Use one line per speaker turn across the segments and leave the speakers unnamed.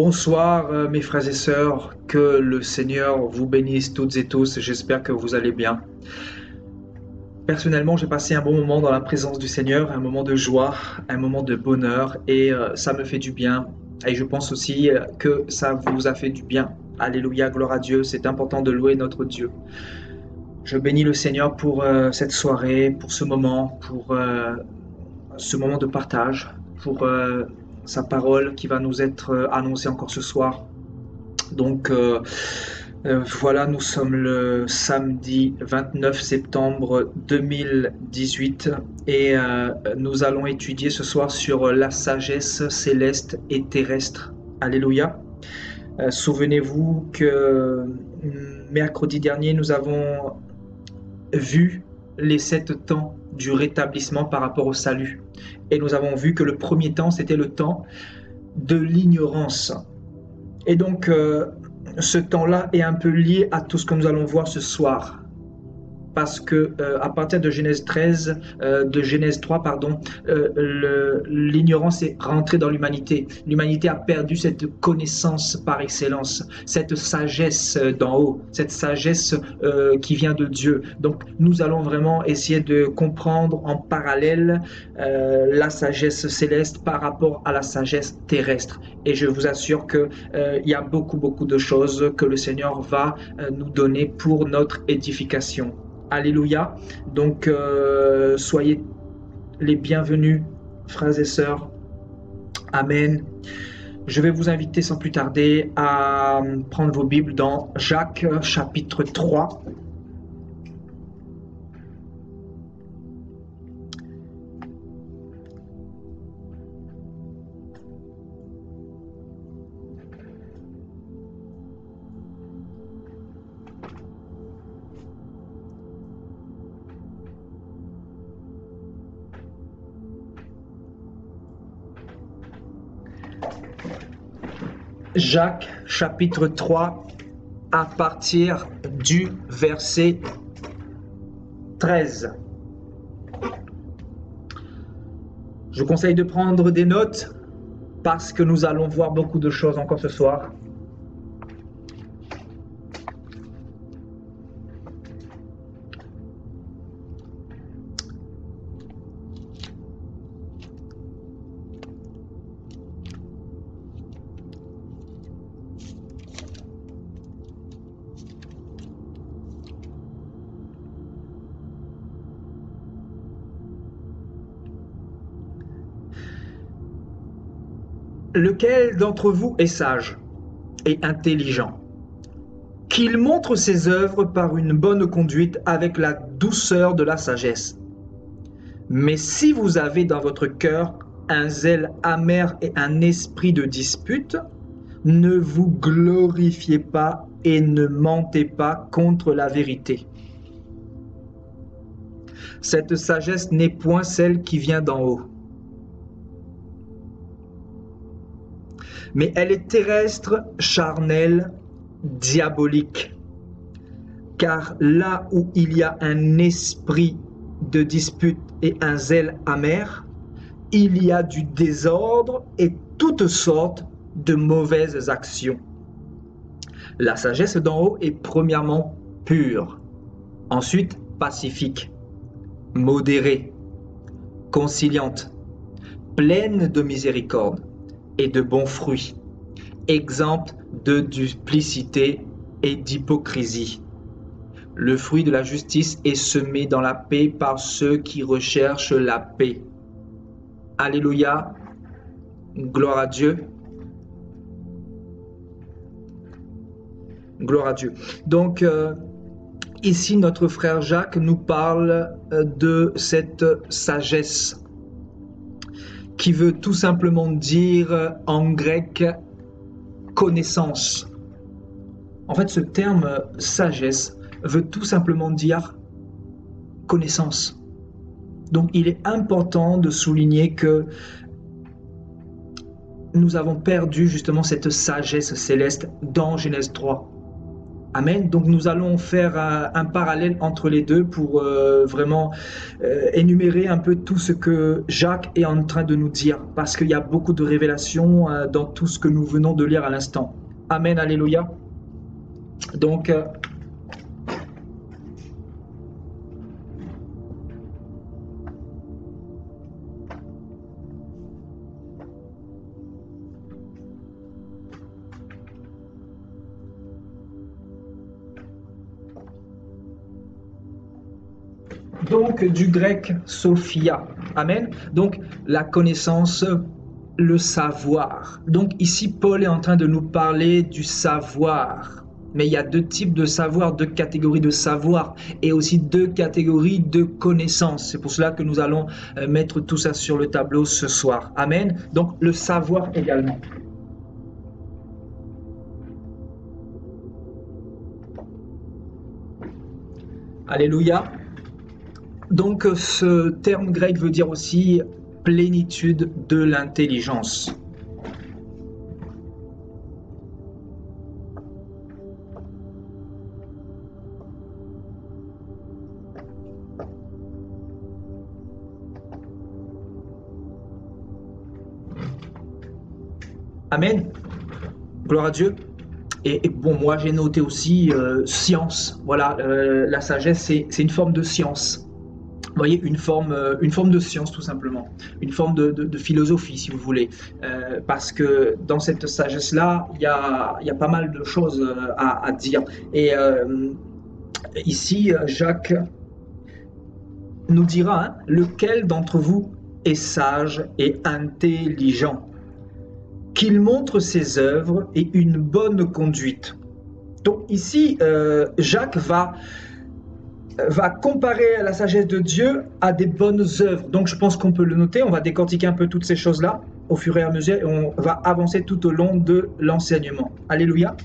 Bonsoir mes frères et sœurs, que le Seigneur vous bénisse toutes et tous, j'espère que vous allez bien. Personnellement, j'ai passé un bon moment dans la présence du Seigneur, un moment de joie, un moment de bonheur et ça me fait du bien. Et je pense aussi que ça vous a fait du bien. Alléluia, gloire à Dieu, c'est important de louer notre Dieu. Je bénis le Seigneur pour cette soirée, pour ce moment de partage, pour sa parole qui va nous être annoncée encore ce soir. Donc voilà, nous sommes le samedi 29 septembre 2018 et nous allons étudier ce soir sur la sagesse céleste et terrestre. Alléluia. Souvenez-vous que mercredi dernier, nous avons vu les 7 temps du rétablissement par rapport au salut. Et nous avons vu que le premier temps, c'était le temps de l'ignorance. Et donc, ce temps-là est un peu lié à tout ce que nous allons voir ce soir. Parce que à partir de Genèse 3, l'ignorance est rentrée dans l'humanité. L'humanité a perdu cette connaissance par excellence, cette sagesse d'en haut, cette sagesse qui vient de Dieu. Donc, nous allons vraiment essayer de comprendre en parallèle la sagesse céleste par rapport à la sagesse terrestre. Et je vous assure que il y a beaucoup de choses que le Seigneur va nous donner pour notre édification. Alléluia. Donc, soyez les bienvenus, frères et sœurs. Amen. Je vais vous inviter sans plus tarder à prendre vos Bibles dans Jacques chapitre 3. Jacques chapitre 3 à partir du verset 13. Je vous conseille de prendre des notes parce que nous allons voir beaucoup de choses encore ce soir. Lequel d'entre vous est sage et intelligent, qu'il montre ses œuvres par une bonne conduite avec la douceur de la sagesse. Mais si vous avez dans votre cœur un zèle amer et un esprit de dispute, ne vous glorifiez pas et ne mentez pas contre la vérité. Cette sagesse n'est point celle qui vient d'en haut, mais elle est terrestre, charnelle, diabolique. Car là où il y a un esprit de dispute et un zèle amer, il y a du désordre et toutes sortes de mauvaises actions. La sagesse d'en haut est premièrement pure, ensuite pacifique, modérée, conciliante, pleine de miséricorde et de bons fruits, exempte de duplicité et d'hypocrisie. Le fruit de la justice est semé dans la paix par ceux qui recherchent la paix. Alléluia, gloire à Dieu. Gloire à Dieu. Donc, ici, notre frère Jacques nous parle de cette sagesse qui veut tout simplement dire en grec connaissance. En fait, ce terme sagesse veut tout simplement dire connaissance. Donc, il est important de souligner que nous avons perdu justement cette sagesse céleste dans Genèse 3. Amen. Donc nous allons faire un parallèle entre les deux pour vraiment énumérer un peu tout ce que Jacques est en train de nous dire, parce qu'il y a beaucoup de révélations dans tout ce que nous venons de lire à l'instant. Amen, alléluia. Donc, du grec Sophia. Amen. Donc, la connaissance, le savoir. Donc, ici, Paul est en train de nous parler du savoir. Mais il y a deux types de savoir, deux catégories de savoir et aussi deux catégories de connaissances. C'est pour cela que nous allons mettre tout ça sur le tableau ce soir. Amen. Donc, le savoir également. Alléluia. Donc, ce terme grec veut dire aussi plénitude de l'intelligence. Amen. Gloire à Dieu. Et bon, moi j'ai noté aussi science. Voilà, la sagesse, c'est une forme de science. Vous voyez, une forme de science tout simplement, une forme de philosophie si vous voulez, parce que dans cette sagesse-là, il y a pas mal de choses à dire. Et ici, Jacques nous dira, hein, lequel d'entre vous est sage et intelligent, qu'il montre ses œuvres et une bonne conduite. Donc ici, Jacques va comparer la sagesse de Dieu à des bonnes œuvres. Donc je pense qu'on peut le noter, on va décortiquer un peu toutes ces choses-là au fur et à mesure et on va avancer tout au long de l'enseignement. Alléluia.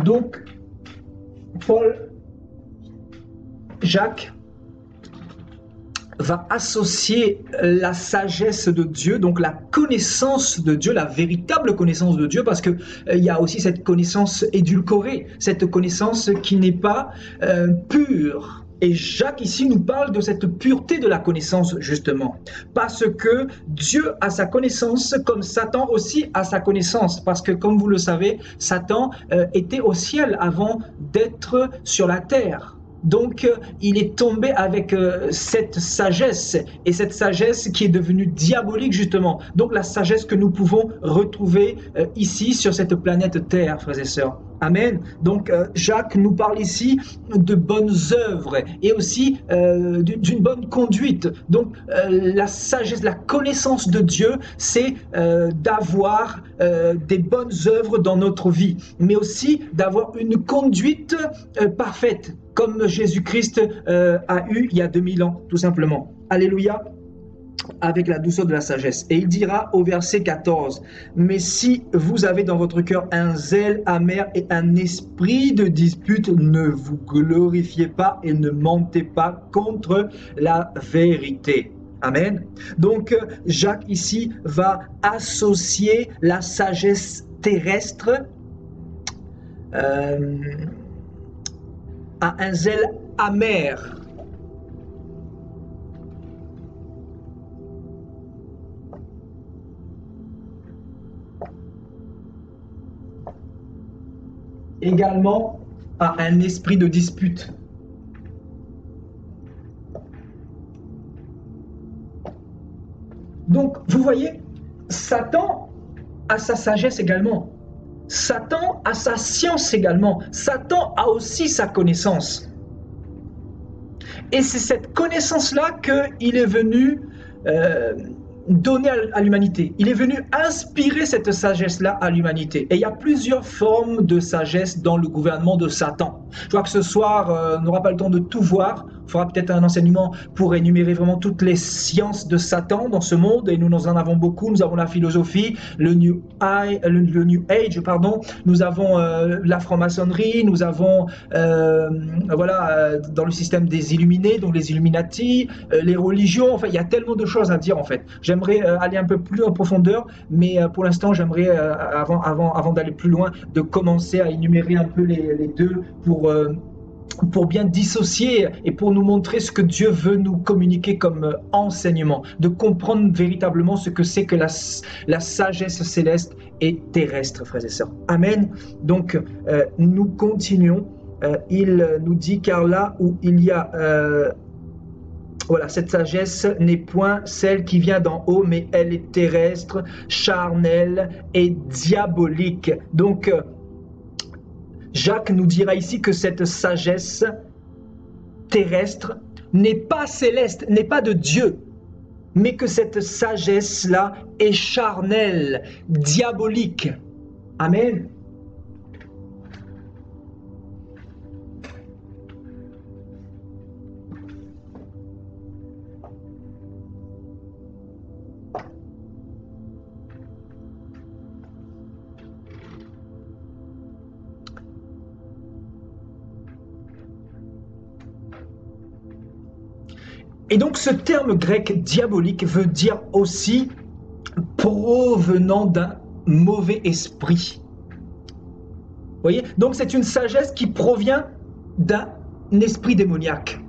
Donc, Jacques va associer la sagesse de Dieu, donc la connaissance de Dieu, la véritable connaissance de Dieu, parce qu'il y a aussi cette connaissance édulcorée, cette connaissance qui n'est pas pure. Et Jacques ici nous parle de cette pureté de la connaissance justement, parce que Dieu a sa connaissance comme Satan aussi a sa connaissance, parce que comme vous le savez, Satan était au ciel avant d'être sur la terre. Donc, il est tombé avec cette sagesse, et cette sagesse qui est devenue diabolique justement. Donc, la sagesse que nous pouvons retrouver ici sur cette planète Terre, frères et sœurs. Amen. Donc, Jacques nous parle ici de bonnes œuvres et aussi d'une bonne conduite. Donc, la sagesse, la connaissance de Dieu, c'est d'avoir des bonnes œuvres dans notre vie, mais aussi d'avoir une conduite parfaite, comme Jésus-Christ a eu il y a 2000 ans, tout simplement. Alléluia, avec la douceur de la sagesse. Et il dira au verset 14, « Mais si vous avez dans votre cœur un zèle amer et un esprit de dispute, ne vous glorifiez pas et ne mentez pas contre la vérité. » Amen. Donc, Jacques ici va associer la sagesse terrestre à un zèle amer. Également à un esprit de dispute. Donc, vous voyez, Satan a sa sagesse également. Satan a sa science également. Satan a aussi sa connaissance. Et c'est cette connaissance-là qu'il est venu donner à l'humanité. Il est venu inspirer cette sagesse-là à l'humanité. Et il y a plusieurs formes de sagesse dans le gouvernement de Satan. Je crois que ce soir, on n'aura pas le temps de tout voir. Il faudra peut-être un enseignement pour énumérer vraiment toutes les sciences de Satan dans ce monde. Et nous en avons beaucoup. Nous avons la philosophie, le New Age, pardon. Nous avons la franc-maçonnerie. Nous avons, dans le système des Illuminés, donc les Illuminati, les religions. Enfin, il y a tellement de choses à dire en fait. J'aimerais aller un peu plus en profondeur, mais pour l'instant, j'aimerais, avant d'aller plus loin, de commencer à énumérer un peu les deux pour bien dissocier et pour nous montrer ce que Dieu veut nous communiquer comme enseignement, de comprendre véritablement ce que c'est que la sagesse céleste et terrestre, frères et sœurs. Amen. Donc, nous continuons. Il nous dit, car là où il y a... voilà, cette sagesse n'est point celle qui vient d'en haut, mais elle est terrestre, charnelle et diabolique. Donc, Jacques nous dira ici que cette sagesse terrestre n'est pas céleste, n'est pas de Dieu, mais que cette sagesse-là est charnelle, diabolique. Amen. Et donc ce terme grec diabolique veut dire aussi provenant d'un mauvais esprit. Vous voyez? Donc c'est une sagesse qui provient d'un esprit démoniaque.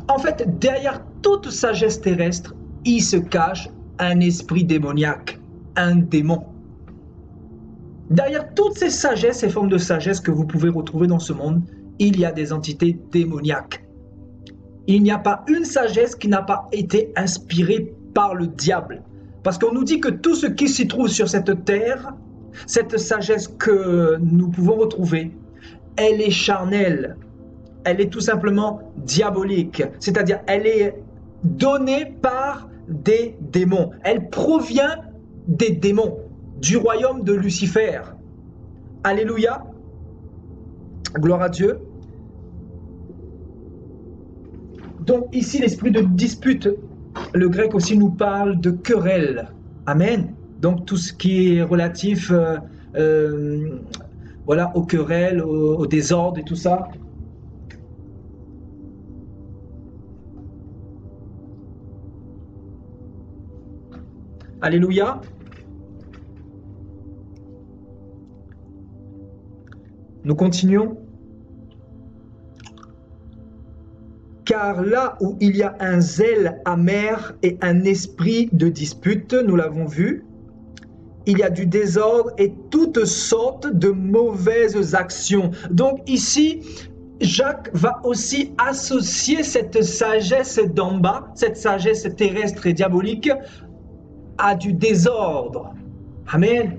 En fait, derrière toute sagesse terrestre, il se cache un esprit démoniaque, un démon. Derrière toutes ces sagesses, ces formes de sagesse que vous pouvez retrouver dans ce monde, il y a des entités démoniaques. Il n'y a pas une sagesse qui n'a pas été inspirée par le diable. Parce qu'on nous dit que tout ce qui s'y trouve sur cette terre, cette sagesse que nous pouvons retrouver, elle est charnelle. Elle est tout simplement diabolique. C'est-à-dire, elle est donnée par des démons. Elle provient des démons, du royaume de Lucifer. Alléluia. Gloire à Dieu. Donc ici, l'esprit de dispute, le grec aussi nous parle de querelle. Amen. Donc tout ce qui est relatif voilà, aux querelles, au désordre et tout ça. Alléluia. Nous continuons. Car là où il y a un zèle amer et un esprit de dispute, nous l'avons vu, il y a du désordre et toutes sortes de mauvaises actions. Donc ici, Jacques va aussi associer cette sagesse d'en bas, cette sagesse terrestre et diabolique, à du désordre. Amen.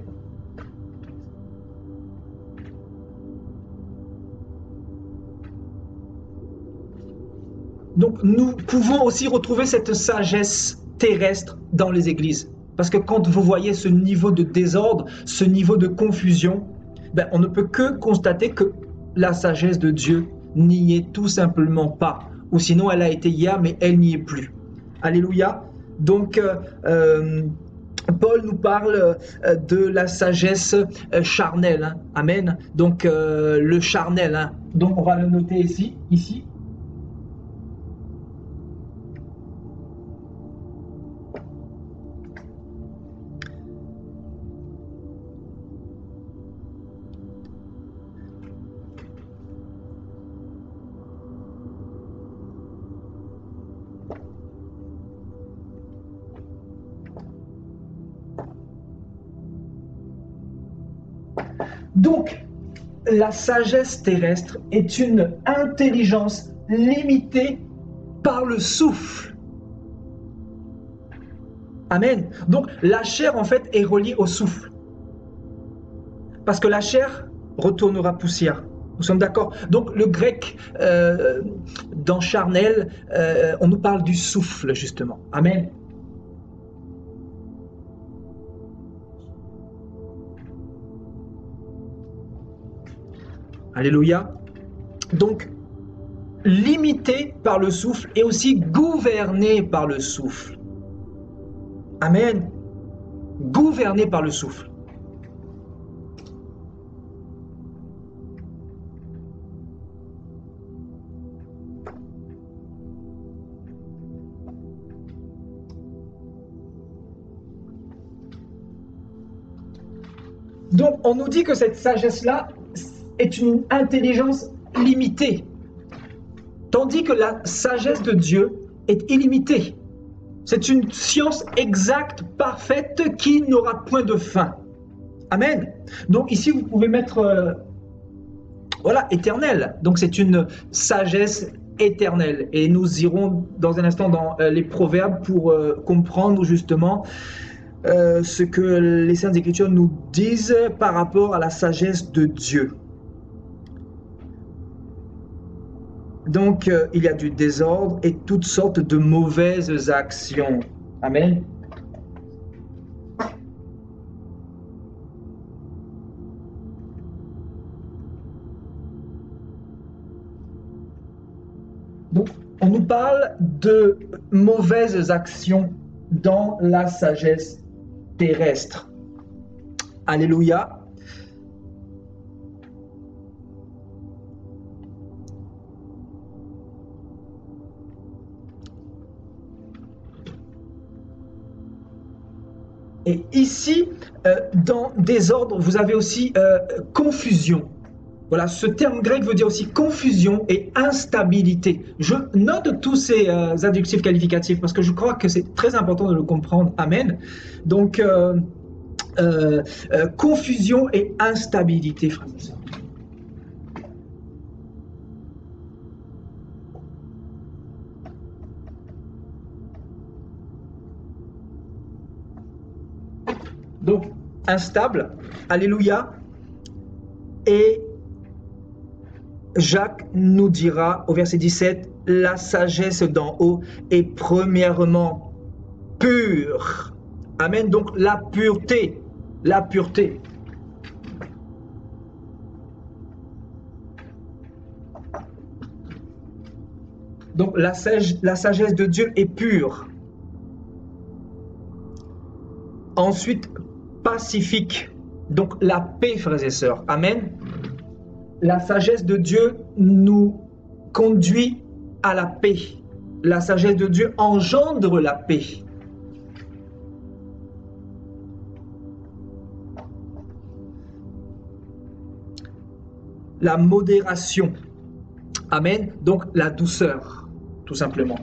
Donc nous pouvons aussi retrouver cette sagesse terrestre dans les églises. Parce que quand vous voyez ce niveau de désordre, ce niveau de confusion, ben, on ne peut que constater que la sagesse de Dieu n'y est tout simplement pas. Ou sinon elle a été hier, mais elle n'y est plus. Alléluia. Donc Paul nous parle de la sagesse charnelle. Hein. Amen. Donc le charnel. Hein. Donc on va le noter ici. Donc, la sagesse terrestre est une intelligence limitée par le souffle. Amen. Donc, la chair, en fait, est reliée au souffle. Parce que la chair retournera poussière. Nous sommes d'accord? Donc, le grec, dans charnel, on nous parle du souffle, justement. Amen. Alléluia. Donc, limité par le souffle et aussi gouverné par le souffle. Amen. Gouverné par le souffle. Donc, on nous dit que cette sagesse-là est une intelligence limitée, tandis que la sagesse de Dieu est illimitée. C'est une science exacte, parfaite, qui n'aura point de fin. Amen. Donc ici, vous pouvez mettre, voilà, éternel. Donc c'est une sagesse éternelle. Et nous irons dans un instant dans les proverbes pour comprendre justement ce que les Saintes Écritures nous disent par rapport à la sagesse de Dieu. Donc, il y a du désordre et toutes sortes de mauvaises actions. Amen. Donc, on nous parle de mauvaises actions dans la sagesse terrestre. Alléluia. Et ici, dans désordre, vous avez aussi confusion. Voilà, ce terme grec veut dire aussi confusion et instabilité. Je note tous ces adjectifs qualificatifs parce que je crois que c'est très important de le comprendre. Amen. Donc, confusion et instabilité, frères et sœurs. Donc, instable, alléluia, et Jacques nous dira au verset 17, la sagesse d'en haut est premièrement pure. Amen, donc la pureté, la pureté. Donc la sagesse de Dieu est pure. Ensuite, pacifique, donc la paix, frères et sœurs. Amen. La sagesse de Dieu nous conduit à la paix. La sagesse de Dieu engendre la paix. La modération. Amen. Donc la douceur, tout simplement.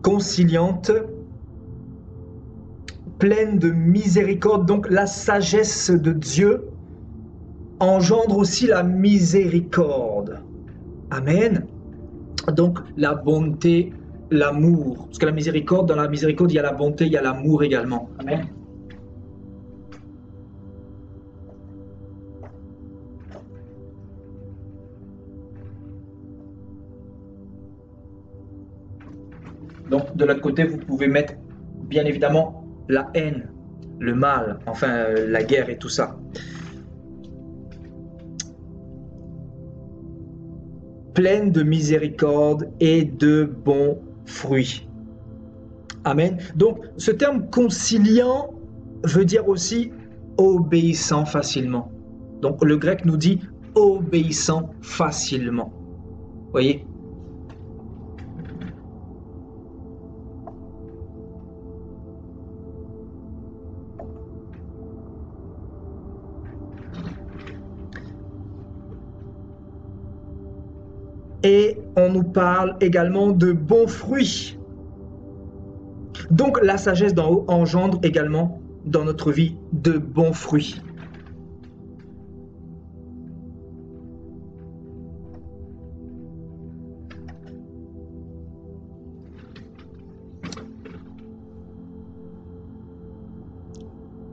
Conciliante, pleine de miséricorde. Donc la sagesse de Dieu engendre aussi la miséricorde. Amen. Donc la bonté, l'amour. Parce que la miséricorde, dans la miséricorde, il y a la bonté, il y a l'amour également. Amen. Donc de l'autre côté, vous pouvez mettre bien évidemment la haine, le mal, enfin la guerre et tout ça. Pleine de miséricorde et de bons fruits. Amen. Donc ce terme conciliant veut dire aussi obéissant facilement. Donc le grec nous dit obéissant facilement. Voyez? Et on nous parle également de bons fruits. Donc la sagesse d'en haut engendre également dans notre vie de bons fruits.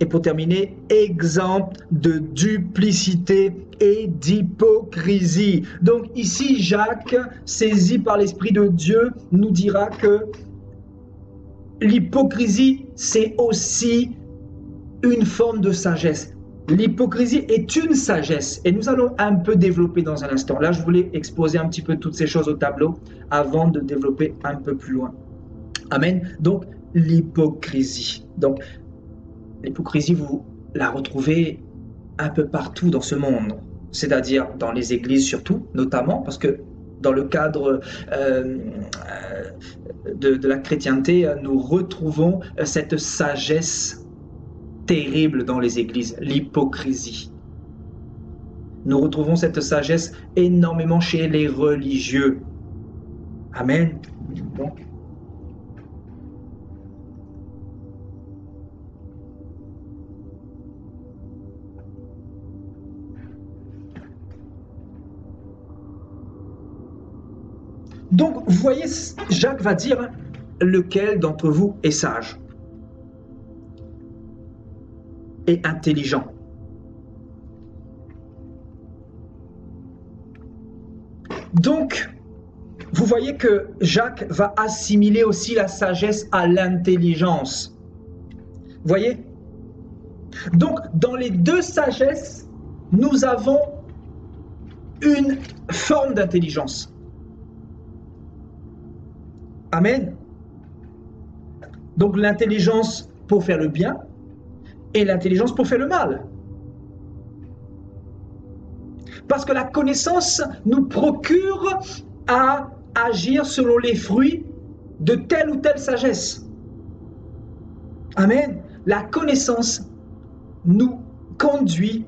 Et pour terminer, exempt de duplicité et d'hypocrisie. Donc ici, Jacques, saisi par l'Esprit de Dieu, nous dira que l'hypocrisie, c'est aussi une forme de sagesse. L'hypocrisie est une sagesse et nous allons un peu développer dans un instant. Là, je voulais exposer un petit peu toutes ces choses au tableau avant de développer un peu plus loin. Amen. Donc, l'hypocrisie. Donc, l'hypocrisie, vous la retrouvez un peu partout dans ce monde, c'est-à-dire dans les églises surtout, notamment, parce que dans le cadre de la chrétienté, nous retrouvons cette sagesse terrible dans les églises, l'hypocrisie. Nous retrouvons cette sagesse énormément chez les religieux. Amen. Donc, vous voyez, Jacques va dire, lequel d'entre vous est sage et intelligent? Donc, vous voyez que Jacques va assimiler aussi la sagesse à l'intelligence. Vous voyez? Donc, dans les deux sagesses, nous avons une forme d'intelligence. Amen. Donc l'intelligence pour faire le bien et l'intelligence pour faire le mal. Parce que la connaissance nous procure à agir selon les fruits de telle ou telle sagesse. Amen. La connaissance nous conduit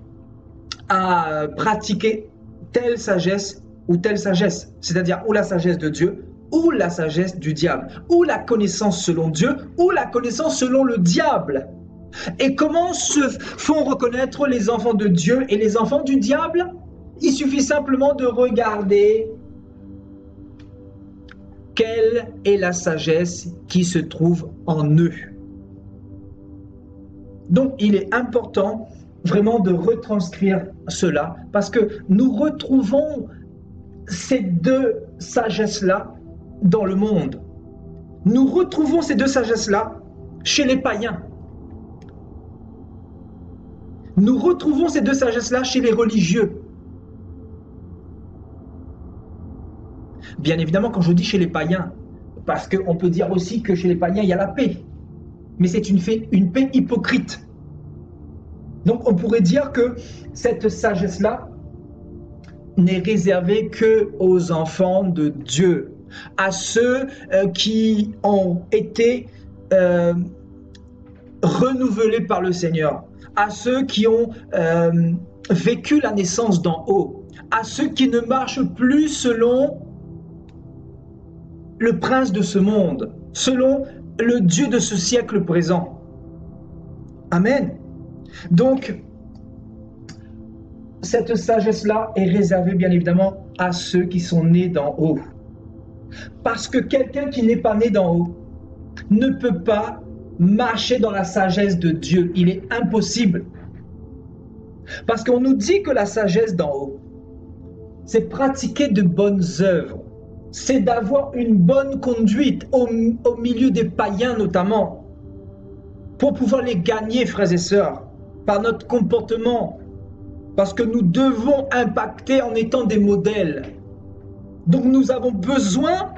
à pratiquer telle sagesse ou telle sagesse, c'est-à-dire ou la sagesse de Dieu ou la sagesse du diable, ou la connaissance selon Dieu, ou la connaissance selon le diable. Et comment se font reconnaître les enfants de Dieu et les enfants du diable? Il suffit simplement de regarder quelle est la sagesse qui se trouve en eux. Donc il est important vraiment de retranscrire cela, parce que nous retrouvons ces deux sagesses-là dans le monde. Nous retrouvons ces deux sagesses-là chez les païens. Nous retrouvons ces deux sagesses-là chez les religieux. Bien évidemment, quand je dis chez les païens, parce qu'on peut dire aussi que chez les païens, il y a la paix. Mais c'est une paix hypocrite. Donc on pourrait dire que cette sagesse-là n'est réservée qu'aux enfants de Dieu, à ceux qui ont été renouvelés par le Seigneur, à ceux qui ont vécu la naissance d'en haut, à ceux qui ne marchent plus selon le prince de ce monde, selon le Dieu de ce siècle présent. Amen. Donc, cette sagesse-là est réservée bien évidemment à ceux qui sont nés d'en haut. Parce que quelqu'un qui n'est pas né d'en haut ne peut pas marcher dans la sagesse de Dieu. Il est impossible. Parce qu'on nous dit que la sagesse d'en haut, c'est pratiquer de bonnes œuvres. C'est d'avoir une bonne conduite au milieu des païens notamment. Pour pouvoir les gagner, frères et sœurs, par notre comportement. Parce que nous devons impacter en étant des modèles. Donc nous avons besoin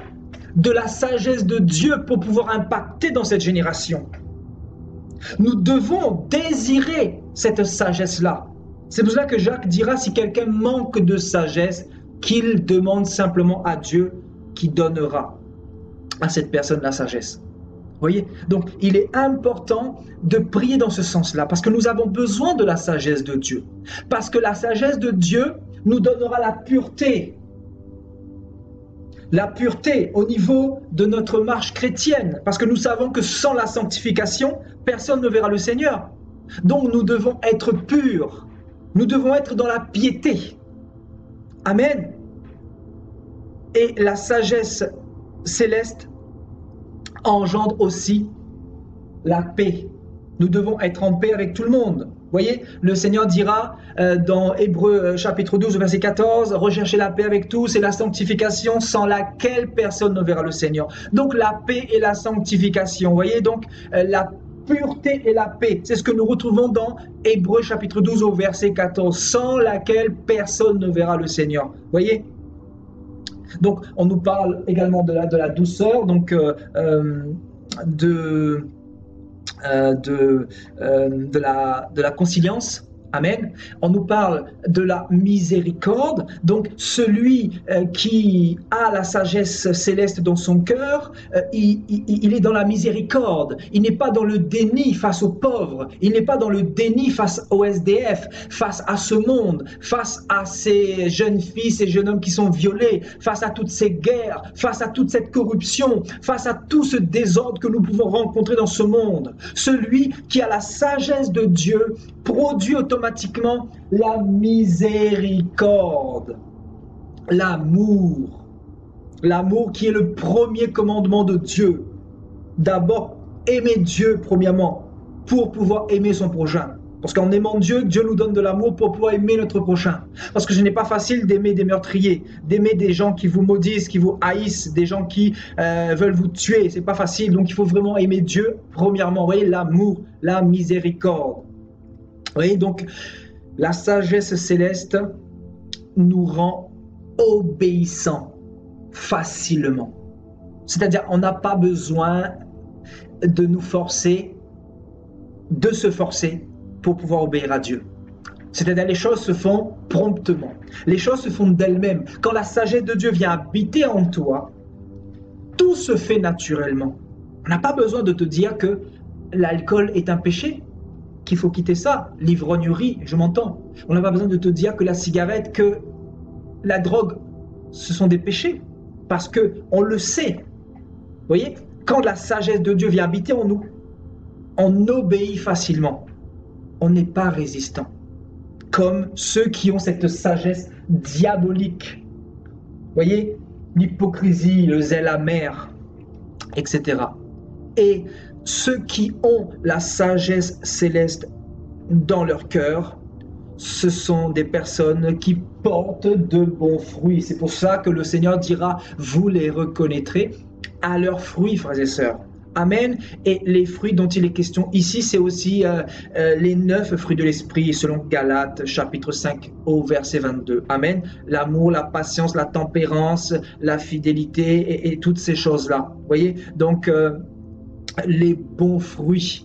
de la sagesse de Dieu pour pouvoir impacter dans cette génération. Nous devons désirer cette sagesse-là. C'est pour cela que Jacques dira, si quelqu'un manque de sagesse, qu'il demande simplement à Dieu qui donnera à cette personne la sagesse. Vous voyez? Donc il est important de prier dans ce sens-là, parce que nous avons besoin de la sagesse de Dieu. Parce que la sagesse de Dieu nous donnera la pureté. La pureté au niveau de notre marche chrétienne. Parce que nous savons que sans la sanctification, personne ne verra le Seigneur. Donc nous devons être purs. Nous devons être dans la piété. Amen. Et la sagesse céleste engendre aussi la paix. Nous devons être en paix avec tout le monde. Vous voyez, le Seigneur dira dans Hébreux chapitre 12, verset 14, « Recherchez la paix avec tous et la sanctification sans laquelle personne ne verra le Seigneur. » Donc la paix et la sanctification. Vous voyez, donc la pureté et la paix. C'est ce que nous retrouvons dans Hébreux chapitre 12 au verset 14, « Sans laquelle personne ne verra le Seigneur. » Vous voyez? Donc on nous parle également de la douceur, donc de la conciliance. Amen. On nous parle de la miséricorde, donc celui qui a la sagesse céleste dans son cœur, il est dans la miséricorde, il n'est pas dans le déni face aux pauvres, il n'est pas dans le déni face au SDF, face à ce monde, face à ces jeunes filles, ces jeunes hommes qui sont violés, face à toutes ces guerres, face à toute cette corruption, face à tout ce désordre que nous pouvons rencontrer dans ce monde. Celui qui a la sagesse de Dieu produit automatiquement la miséricorde, l'amour qui est le premier commandement de Dieu. D'abord, aimer Dieu premièrement pour pouvoir aimer son prochain. Parce qu'en aimant Dieu, Dieu nous donne de l'amour pour pouvoir aimer notre prochain. Parce que ce n'est pas facile d'aimer des meurtriers, d'aimer des gens qui vous maudissent, qui vous haïssent, des gens qui veulent vous tuer. C'est pas facile, donc il faut vraiment aimer Dieu premièrement. Vous voyez, l'amour, la miséricorde. Vous voyez, donc la sagesse céleste nous rend obéissants facilement. C'est-à-dire, on n'a pas besoin de nous forcer, de se forcer pour pouvoir obéir à Dieu. C'est-à-dire, les choses se font promptement. Les choses se font d'elles-mêmes. Quand la sagesse de Dieu vient habiter en toi, tout se fait naturellement. On n'a pas besoin de te dire que l'alcool est un péché, qu'il faut quitter ça, l'ivrognerie, je m'entends. On n'a pas besoin de te dire que la cigarette, que la drogue, ce sont des péchés, parce qu'on le sait. Vous voyez, quand la sagesse de Dieu vient habiter en nous, on obéit facilement. On n'est pas résistant, comme ceux qui ont cette sagesse diabolique. Vous voyez, l'hypocrisie, le zèle amer, etc. Et ceux qui ont la sagesse céleste dans leur cœur, ce sont des personnes qui portent de bons fruits. C'est pour ça que le Seigneur dira, vous les reconnaîtrez à leurs fruits, frères et sœurs. Amen. Et les fruits dont il est question ici, c'est aussi les 9 fruits de l'esprit, selon Galates, chapitre 5, au verset 22. Amen. L'amour, la patience, la tempérance, la fidélité et toutes ces choses-là. Vous voyez, donc les bons fruits.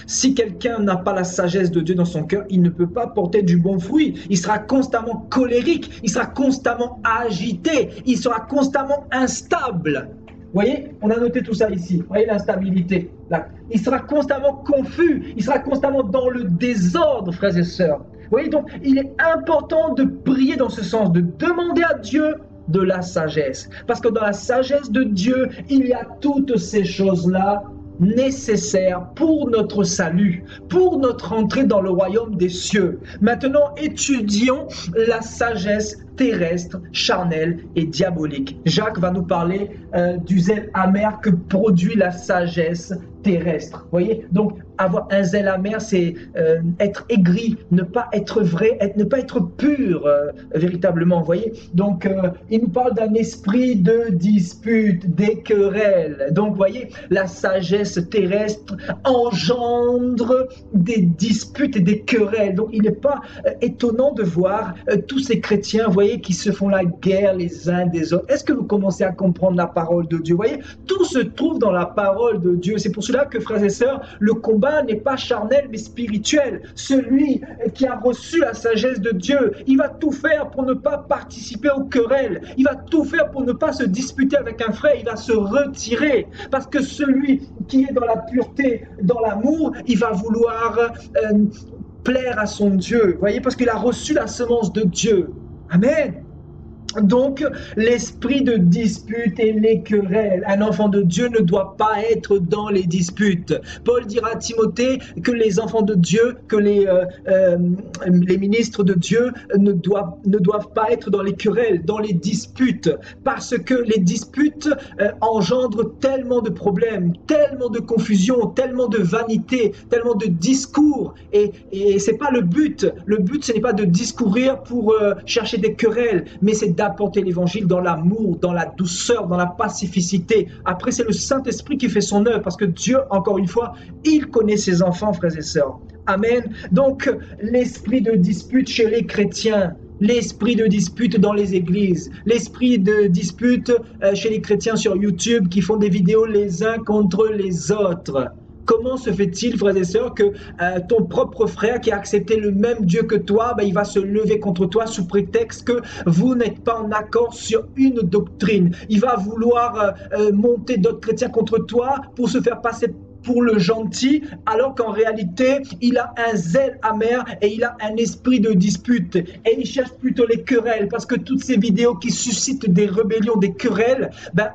Si quelqu'un n'a pas la sagesse de Dieu dans son cœur, il ne peut pas porter du bon fruit. Il sera constamment colérique, il sera constamment agité, il sera constamment instable. Vous voyez, on a noté tout ça ici. Vous voyez l'instabilité. Il sera constamment confus, il sera constamment dans le désordre, frères et sœurs. Vous voyez, donc il est important de prier dans ce sens, de demander à Dieu de la sagesse. Parce que dans la sagesse de Dieu, il y a toutes ces choses-là nécessaires pour notre salut, pour notre entrée dans le royaume des cieux. Maintenant, étudions la sagesse terrestre, charnelle et diabolique. Jacques va nous parler du zèle amer que produit la sagesse terrestre. Vous voyez, donc avoir un zèle amer, c'est être aigri, ne pas être vrai, ne pas être pur véritablement. Vous voyez, donc il nous parle d'un esprit de dispute, des querelles. Donc, vous voyez, la sagesse terrestre engendre des disputes et des querelles. Donc, il n'est pas étonnant de voir tous ces chrétiens, vous voyez, qui se font la guerre les uns des autres. Est-ce que vous commencez à comprendre la parole de Dieu? Vous voyez, tout se trouve dans la parole de Dieu. C'est pour cela que, frères et sœurs, le combat n'est pas charnel mais spirituel. Celui qui a reçu la sagesse de Dieu, il va tout faire pour ne pas participer aux querelles. Il va tout faire pour ne pas se disputer avec un frère. Il va se retirer. Parce que celui qui est dans la pureté, dans l'amour, il va vouloir plaire à son Dieu. Vous voyez, parce qu'il a reçu la semence de Dieu. Amen. Donc, l'esprit de dispute et les querelles. Un enfant de Dieu ne doit pas être dans les disputes. Paul dira à Timothée que les enfants de Dieu, que les ministres de Dieu ne doivent pas être dans les querelles, dans les disputes, parce que les disputes engendrent tellement de problèmes, tellement de confusion, tellement de vanité, tellement de discours. Et c'est pas le but. Le but, ce n'est pas de discourir pour chercher des querelles, mais c'est d'apporter l'évangile dans l'amour, dans la douceur, dans la pacificité. Après, c'est le Saint-Esprit qui fait son œuvre, parce que Dieu, encore une fois, il connaît ses enfants, frères et sœurs. Amen. Donc, l'esprit de dispute chez les chrétiens, l'esprit de dispute dans les églises, l'esprit de dispute chez les chrétiens sur YouTube qui font des vidéos les uns contre les autres. Comment se fait-il, frères et sœurs, que ton propre frère qui a accepté le même Dieu que toi, il va se lever contre toi sous prétexte que vous n'êtes pas en accord sur une doctrine. Il va vouloir monter d'autres chrétiens contre toi pour se faire passer pour le gentil, alors qu'en réalité, il a un zèle amer et il a un esprit de dispute. Et il cherche plutôt les querelles, parce que toutes ces vidéos qui suscitent des rébellions, des querelles,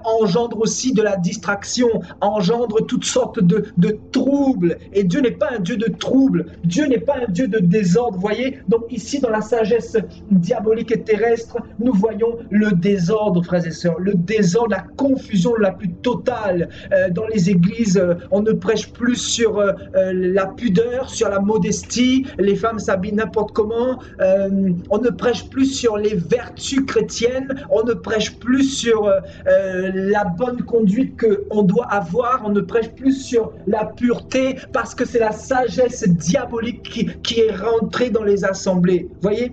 engendrent aussi de la distraction, engendrent toutes sortes de troubles. Et Dieu n'est pas un Dieu de troubles, Dieu n'est pas un Dieu de désordre, voyez. Donc ici, dans la sagesse diabolique et terrestre, nous voyons le désordre, frères et sœurs, le désordre, la confusion la plus totale. Dans les églises, on ne prêche plus sur la pudeur, sur la modestie, les femmes s'habillent n'importe comment, on ne prêche plus sur les vertus chrétiennes, on ne prêche plus sur la bonne conduite qu'on doit avoir, on ne prêche plus sur la pureté, parce que c'est la sagesse diabolique qui est rentrée dans les assemblées, voyez.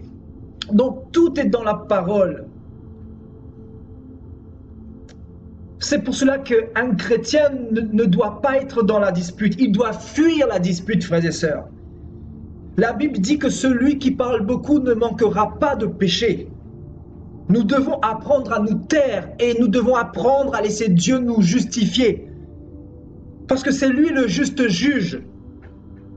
Donc tout est dans la parole. C'est pour cela qu'un chrétien ne doit pas être dans la dispute. Il doit fuir la dispute, frères et sœurs. La Bible dit que celui qui parle beaucoup ne manquera pas de péché. Nous devons apprendre à nous taire et nous devons apprendre à laisser Dieu nous justifier. Parce que c'est lui le juste juge.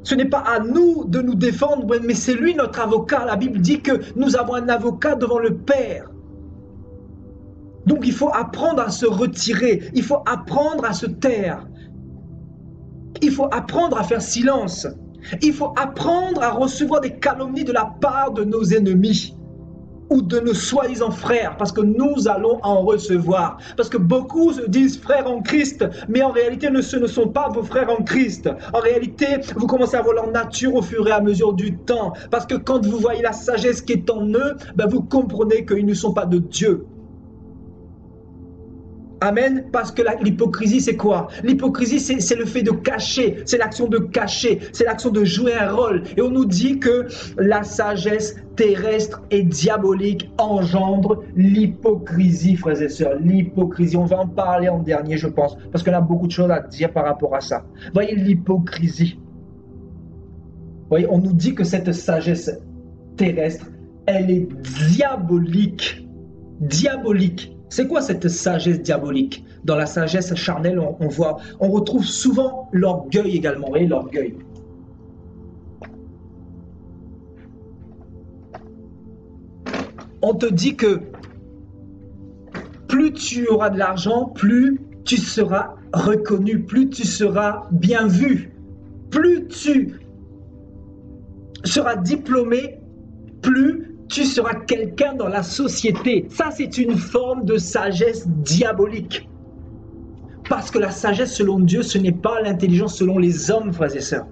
Ce n'est pas à nous de nous défendre, mais c'est lui notre avocat. La Bible dit que nous avons un avocat devant le Père. Donc il faut apprendre à se retirer, il faut apprendre à se taire, il faut apprendre à faire silence, il faut apprendre à recevoir des calomnies de la part de nos ennemis ou de nos soi-disant frères, parce que nous allons en recevoir. Parce que beaucoup se disent frères en Christ, mais en réalité ce ne sont pas vos frères en Christ. En réalité, vous commencez à voir leur nature au fur et à mesure du temps, parce que quand vous voyez la sagesse qui est en eux, vous comprenez qu'ils ne sont pas de Dieu. Amen, parce que l'hypocrisie, c'est quoi? L'hypocrisie, c'est le fait de cacher, c'est l'action de cacher, c'est l'action de jouer un rôle. Et on nous dit que la sagesse terrestre et diabolique engendre l'hypocrisie, frères et sœurs. L'hypocrisie, on va en parler en dernier, je pense, parce qu'on a beaucoup de choses à dire par rapport à ça. Voyez l'hypocrisie. Voyez, on nous dit que cette sagesse terrestre, elle est diabolique. Diabolique. C'est quoi cette sagesse diabolique? Dans la sagesse charnelle, on retrouve souvent l'orgueil également. Vous voyez, l'orgueil. On te dit que plus tu auras de l'argent, plus tu seras reconnu, plus tu seras bien vu, plus tu seras diplômé, plus tu seras quelqu'un dans la société. Ça, c'est une forme de sagesse diabolique. Parce que la sagesse selon Dieu, ce n'est pas l'intelligence selon les hommes, frères et sœurs.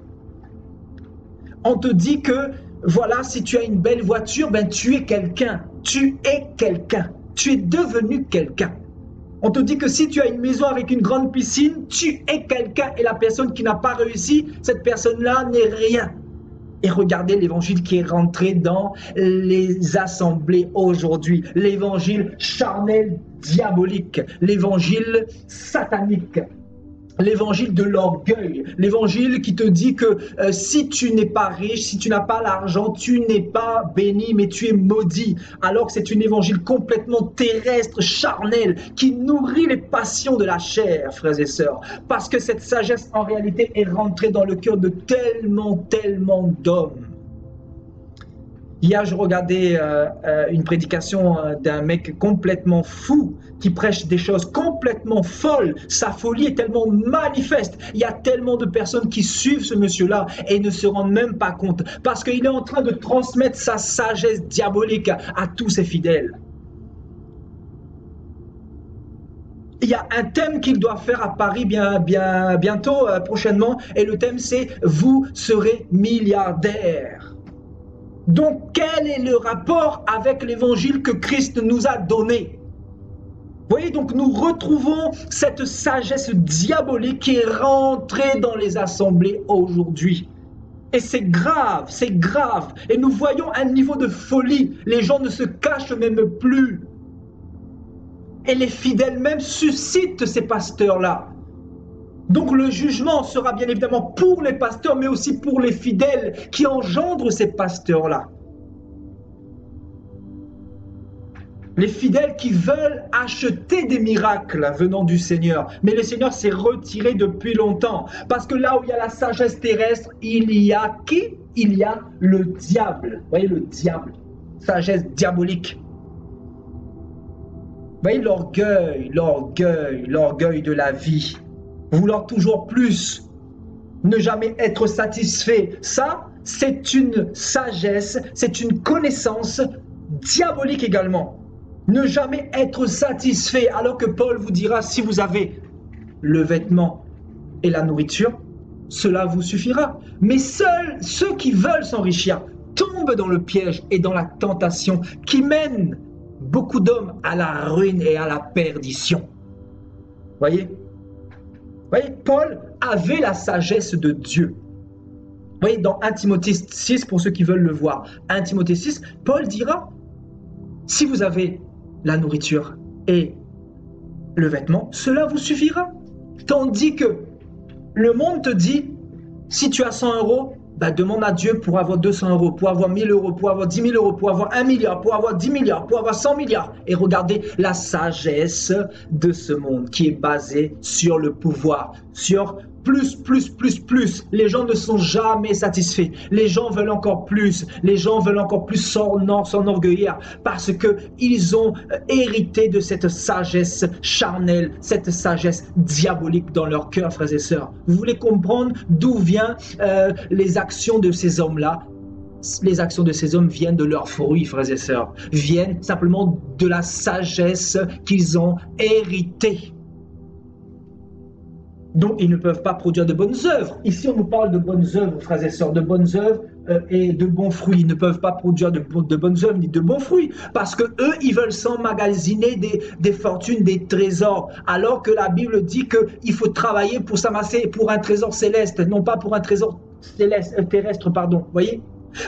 On te dit que, voilà, si tu as une belle voiture, tu es quelqu'un. Tu es quelqu'un. Tu es devenu quelqu'un. On te dit que si tu as une maison avec une grande piscine, tu es quelqu'un. Et la personne qui n'a pas réussi, cette personne-là n'est rien. Et regardez l'évangile qui est rentré dans les assemblées aujourd'hui. L'évangile charnel diabolique, l'évangile satanique, l'évangile de l'orgueil, l'évangile qui te dit que si tu n'es pas riche, si tu n'as pas l'argent, tu n'es pas béni, mais tu es maudit. Alors que c'est un évangile complètement terrestre, charnel, qui nourrit les passions de la chair, frères et sœurs. Parce que cette sagesse, en réalité, est rentrée dans le cœur de tellement d'hommes. Hier, je regardais une prédication d'un mec complètement fou qui prêche des choses complètement folles. Sa folie est tellement manifeste. Il y a tellement de personnes qui suivent ce monsieur-là et ne se rendent même pas compte parce qu'il est en train de transmettre sa sagesse diabolique à tous ses fidèles. Il y a un thème qu'il doit faire à Paris bientôt, prochainement, et le thème c'est « Vous serez milliardaire ». Donc, quel est le rapport avec l'évangile que Christ nous a donné? Vous voyez, donc nous retrouvons cette sagesse diabolique qui est rentrée dans les assemblées aujourd'hui. Et c'est grave, c'est grave. Et nous voyons un niveau de folie. Les gens ne se cachent même plus. Et les fidèles même suscitent ces pasteurs-là. Donc le jugement sera bien évidemment pour les pasteurs, mais aussi pour les fidèles qui engendrent ces pasteurs-là. Les fidèles qui veulent acheter des miracles venant du Seigneur. Mais le Seigneur s'est retiré depuis longtemps. Parce que là où il y a la sagesse terrestre, il y a qui? Il y a le diable. Vous voyez, le diable. Sagesse diabolique. Vous voyez, l'orgueil de la vie. Vouloir toujours plus, ne jamais être satisfait. Ça, c'est une sagesse, c'est une connaissance diabolique également. Ne jamais être satisfait, alors que Paul vous dira, si vous avez le vêtement et la nourriture, cela vous suffira. Mais seuls ceux qui veulent s'enrichir tombent dans le piège et dans la tentation qui mène beaucoup d'hommes à la ruine et à la perdition. Voyez? Vous voyez, Paul avait la sagesse de Dieu. Vous voyez, dans 1 Timothée 6, pour ceux qui veulent le voir, 1 Timothée 6, Paul dira, si vous avez la nourriture et le vêtement, cela vous suffira. Tandis que le monde te dit, si tu as 100 euros, demande à Dieu pour avoir 200 euros, pour avoir 1000 euros, pour avoir 10 000 euros, pour avoir 1 milliard, pour avoir 10 milliards, pour avoir 100 milliards. Et regardez la sagesse de ce monde qui est basée sur le pouvoir, sur plus. Les gens ne sont jamais satisfaits. Les gens veulent encore plus. Les gens veulent encore plus s'enorgueillir parce qu'ils ont hérité de cette sagesse charnelle, cette sagesse diabolique dans leur cœur, frères et sœurs. Vous voulez comprendre d'où viennent les actions de ces hommes-là? Les actions de ces hommes viennent de leurs fruits, frères et sœurs, viennent simplement de la sagesse qu'ils ont héritée. Donc, ils ne peuvent pas produire de bonnes œuvres. Ici, on nous parle de bonnes œuvres, frères et sœurs, de bonnes œuvres et de bons fruits. Ils ne peuvent pas produire de bonnes œuvres ni de bons fruits parce que eux, ils veulent s'emmagasiner des fortunes, des trésors, alors que la Bible dit qu'il faut travailler pour s'amasser pour un trésor céleste, non pas pour un trésor terrestre, pardon. Voyez?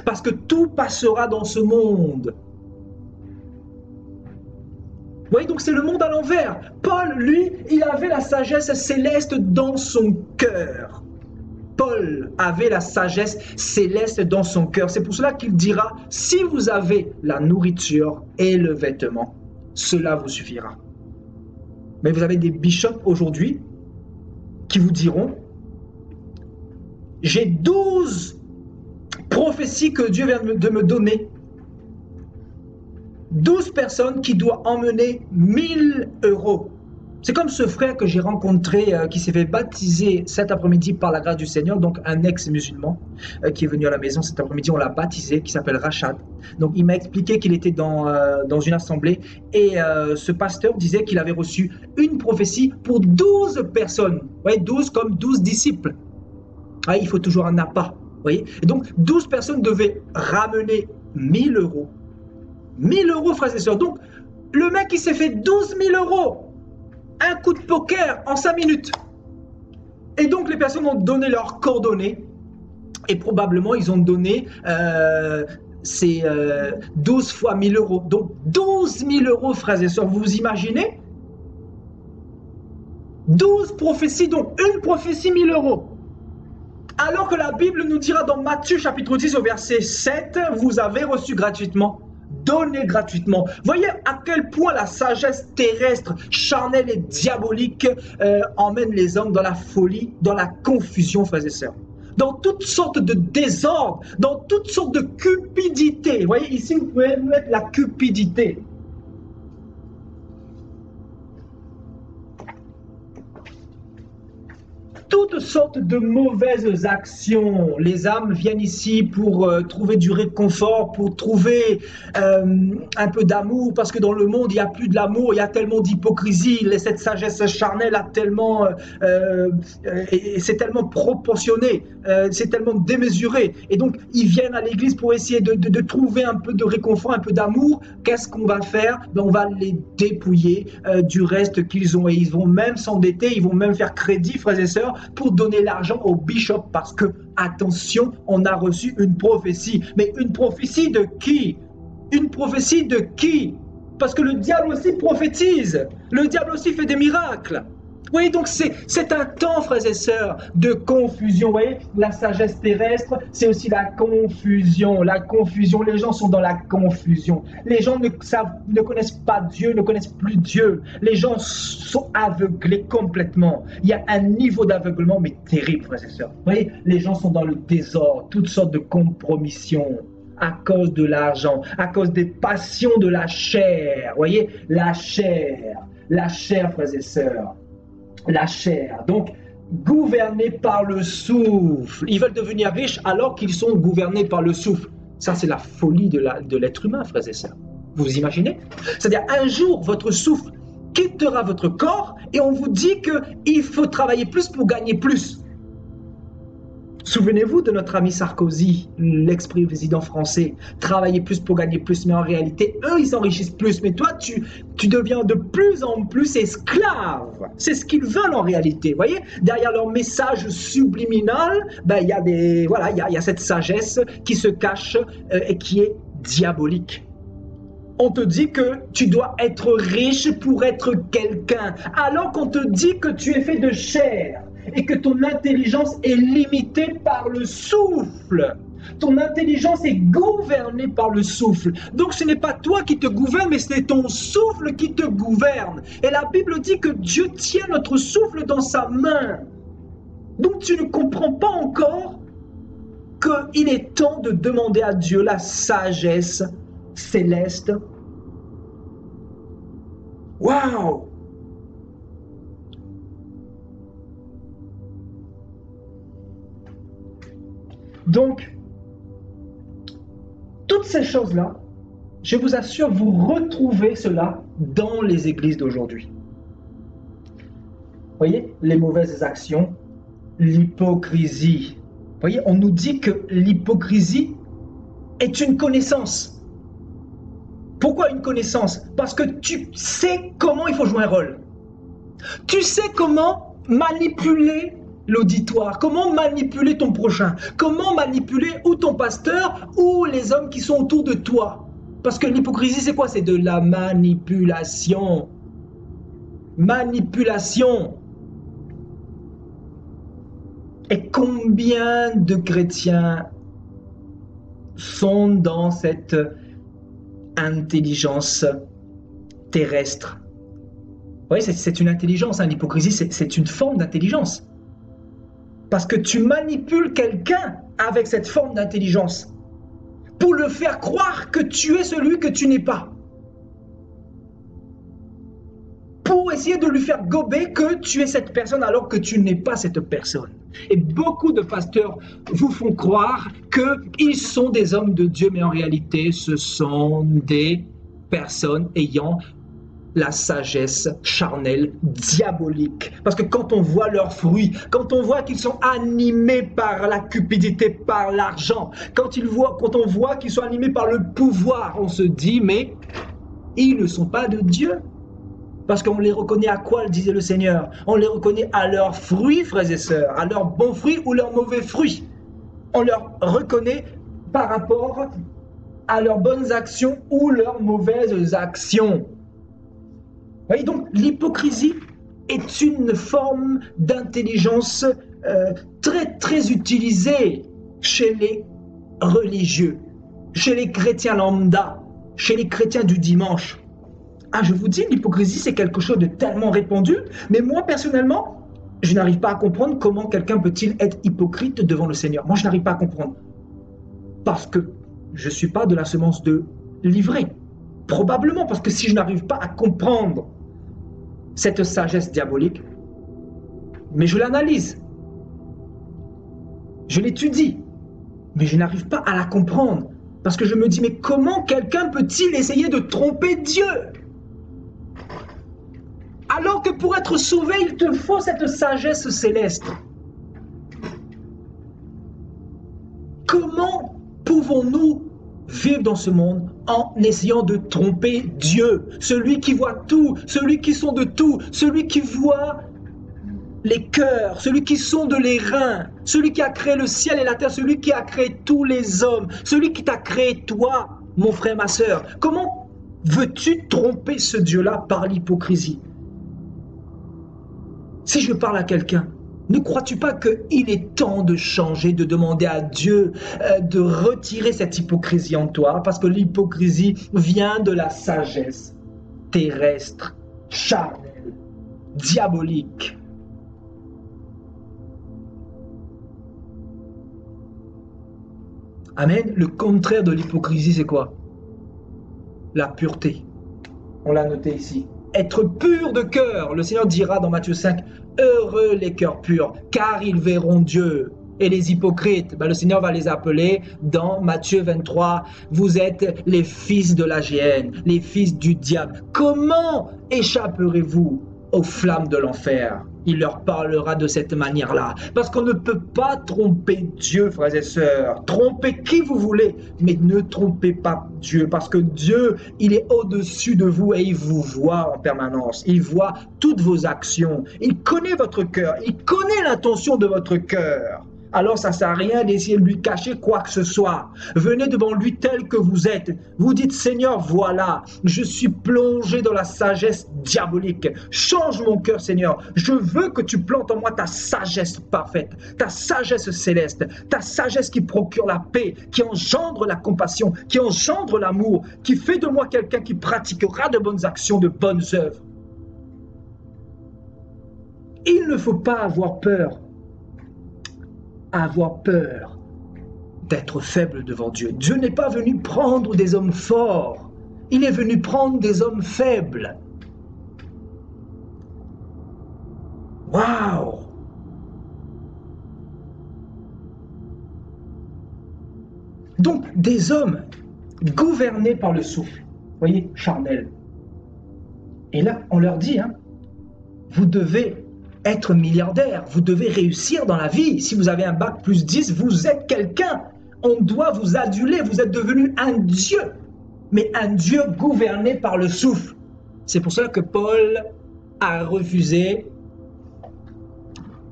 Parce que tout passera dans ce monde. Vous voyez, donc c'est le monde à l'envers. Paul, lui, il avait la sagesse céleste dans son cœur. Paul avait la sagesse céleste dans son cœur. C'est pour cela qu'il dira, si vous avez la nourriture et le vêtement, cela vous suffira. Mais vous avez des bishops aujourd'hui qui vous diront, j'ai 12 prophéties que Dieu vient de me donner. 12 personnes qui doivent emmener 1000 euros. C'est comme ce frère que j'ai rencontré, qui s'est fait baptiser cet après-midi par la grâce du Seigneur, donc un ex-musulman qui est venu à la maison cet après-midi, on l'a baptisé, qui s'appelle Rachad. Donc il m'a expliqué qu'il était dans une assemblée et ce pasteur disait qu'il avait reçu une prophétie pour 12 personnes. Vous voyez, 12 comme 12 disciples. Ah, il faut toujours un appât. Voyez, et donc 12 personnes devaient ramener 1000 euros. 1000 euros, frères et sœurs. Donc, le mec, il s'est fait 12 000 euros. Un coup de poker en 5 minutes. Et donc, les personnes ont donné leurs coordonnées. Et probablement, ils ont donné ces 12 fois 1000 euros. Donc, 12 000 euros, frères et sœurs. Vous vous imaginez? 12 prophéties, donc une prophétie 1000 euros. Alors que la Bible nous dira dans Matthieu chapitre 10 au verset 7, vous avez reçu gratuitement. Donner gratuitement. Voyez à quel point la sagesse terrestre, charnelle et diabolique emmène les hommes dans la folie, dans la confusion, frères et sœurs. dans toutes sortes de désordres, dans toutes sortes de cupidité. Vous voyez, ici, vous pouvez mettre la cupidité. Toutes sortes de mauvaises actions. Les âmes viennent ici pour trouver du réconfort, pour trouver un peu d'amour, parce que dans le monde, il n'y a plus de l'amour, il y a tellement d'hypocrisie, cette sagesse charnelle a tellement, c'est tellement proportionné, c'est tellement démesuré. Et donc, ils viennent à l'église pour essayer de trouver un peu de réconfort, un peu d'amour. Qu'est-ce qu'on va faire? Ben, on va les dépouiller du reste qu'ils ont. Et ils vont même s'endetter, ils vont même faire crédit, frères et sœurs, pour donner l'argent au bishop, parce que, attention, on a reçu une prophétie. Mais une prophétie de qui? Une prophétie de qui? Parce que le diable aussi prophétise, le diable aussi fait des miracles. Vous voyez, donc c'est un temps, frères et sœurs, de confusion. Vous voyez, la sagesse terrestre, c'est aussi la confusion. La confusion, les gens sont dans la confusion. Les gens ne connaissent pas Dieu, ne connaissent plus Dieu. Les gens sont aveuglés complètement. Il y a un niveau d'aveuglement, mais terrible, frères et sœurs. Vous voyez, les gens sont dans le désordre, toutes sortes de compromissions à cause de l'argent, à cause des passions de la chair. Vous voyez, la chair, frères et sœurs. La chair, donc gouvernés par le souffle. Ils veulent devenir riches alors qu'ils sont gouvernés par le souffle. Ça, c'est la folie de l'être humain, frères et sœurs. Vous imaginez? C'est-à-dire, un jour, votre souffle quittera votre corps et on vous dit qu'il faut travailler plus pour gagner plus. Souvenez-vous de notre ami Sarkozy, l'ex-président français, travailler plus pour gagner plus, mais en réalité, eux, ils s'enrichissent plus. Mais toi, tu deviens de plus en plus esclave. C'est ce qu'ils veulent en réalité. Vous voyez, derrière leur message subliminal, ben, il y a cette sagesse qui se cache et qui est diabolique. On te dit que tu dois être riche pour être quelqu'un, alors qu'on te dit que tu es fait de chair et que ton intelligence est limitée par le souffle. Ton intelligence est gouvernée par le souffle. Donc ce n'est pas toi qui te gouverne, mais c'est ton souffle qui te gouverne. Et la Bible dit que Dieu tient notre souffle dans sa main. Donc tu ne comprends pas encore qu'il est temps de demander à Dieu la sagesse céleste. Waouh! Donc, toutes ces choses-là, je vous assure, vous retrouvez cela dans les églises d'aujourd'hui. Vous voyez, les mauvaises actions, l'hypocrisie. Vous voyez, on nous dit que l'hypocrisie est une connaissance. Pourquoi une connaissance? Parce que tu sais comment il faut jouer un rôle. Tu sais comment manipuler l'auditoire, comment manipuler ton prochain, comment manipuler ou ton pasteur ou les hommes qui sont autour de toi. Parce que l'hypocrisie, c'est quoi? C'est de la manipulation. Manipulation. Et combien de chrétiens sont dans cette intelligence terrestre? Vous voyez, c'est une intelligence, hein. L'hypocrisie, c'est une forme d'intelligence. Parce que tu manipules quelqu'un avec cette forme d'intelligence pour le faire croire que tu es celui que tu n'es pas. Pour essayer de lui faire gober que tu es cette personne alors que tu n'es pas cette personne. Et beaucoup de pasteurs vous font croire qu'ils sont des hommes de Dieu, mais en réalité, ce sont des personnes ayant la sagesse charnelle, diabolique. Parce que quand on voit leurs fruits, quand on voit qu'ils sont animés par la cupidité, par l'argent, quand on voit qu'ils sont animés par le pouvoir, on se dit, mais ils ne sont pas de Dieu. Parce qu'on les reconnaît à quoi, disait le Seigneur? On les reconnaît à leurs fruits, frères et sœurs, à leurs bons fruits ou leurs mauvais fruits. On leur reconnaît par rapport à leurs bonnes actions ou leurs mauvaises actions. Vous voyez, donc l'hypocrisie est une forme d'intelligence très très utilisée chez les religieux, chez les chrétiens lambda, chez les chrétiens du dimanche. Ah, je vous dis, l'hypocrisie c'est quelque chose de tellement répandu, mais moi personnellement, Je n'arrive pas à comprendre comment quelqu'un peut-il être hypocrite devant le Seigneur. Moi, je n'arrive pas à comprendre. Parce que je ne suis pas de la semence de l'ivraie. Probablement, parce que si je n'arrive pas à comprendre cette sagesse diabolique, mais je l'analyse, je l'étudie, mais je n'arrive pas à la comprendre. Parce que je me dis, mais comment quelqu'un peut-il essayer de tromper Dieu? Alors que pour être sauvé, il te faut cette sagesse céleste. Comment pouvons-nous vivre dans ce monde en essayant de tromper Dieu, celui qui voit tout, celui qui sonde tout, celui qui voit les cœurs, celui qui sonde les reins, celui qui a créé le ciel et la terre, celui qui a créé tous les hommes, celui qui t'a créé toi, mon frère, ma sœur. Comment veux-tu tromper ce Dieu-là par l'hypocrisie? Si je parle à quelqu'un, ne crois-tu pas qu'il est temps de changer, de demander à Dieu de retirer cette hypocrisie en toi? Parce que l'hypocrisie vient de la sagesse terrestre, charnelle, diabolique. Amen. Le contraire de l'hypocrisie, c'est quoi? La pureté. On l'a noté ici. Être pur de cœur. Le Seigneur dira dans Matthieu 5, heureux les cœurs purs, car ils verront Dieu. Et les hypocrites, le Seigneur va les appeler dans Matthieu 23, vous êtes les fils de la géhenne, les fils du diable. Comment échapperez-vous aux flammes de l'enfer? Il leur parlera de cette manière-là. Parce qu'on ne peut pas tromper Dieu, frères et sœurs. Trompez qui vous voulez, mais ne trompez pas Dieu. Parce que Dieu, il est au-dessus de vous et il vous voit en permanence. Il voit toutes vos actions. Il connaît votre cœur. Il connaît l'intention de votre cœur. Alors ça ne sert à rien d'essayer de lui cacher quoi que ce soit. Venez devant lui tel que vous êtes. Vous dites, Seigneur, voilà, je suis plongé dans la sagesse diabolique. Change mon cœur, Seigneur. Je veux que tu plantes en moi ta sagesse parfaite, ta sagesse céleste, ta sagesse qui procure la paix, qui engendre la compassion, qui engendre l'amour, qui fait de moi quelqu'un qui pratiquera de bonnes actions, de bonnes œuvres. Il ne faut pas avoir peur d'être faible devant Dieu. Dieu n'est pas venu prendre des hommes forts, il est venu prendre des hommes faibles. Waouh! Donc des hommes gouvernés par le souffle, vous voyez, charnel. Et là, on leur dit, vous devez être milliardaire, vous devez réussir dans la vie. Si vous avez un bac plus 10, vous êtes quelqu'un. On doit vous aduler, vous êtes devenu un Dieu. Mais un Dieu gouverné par le souffle. C'est pour cela que Paul a refusé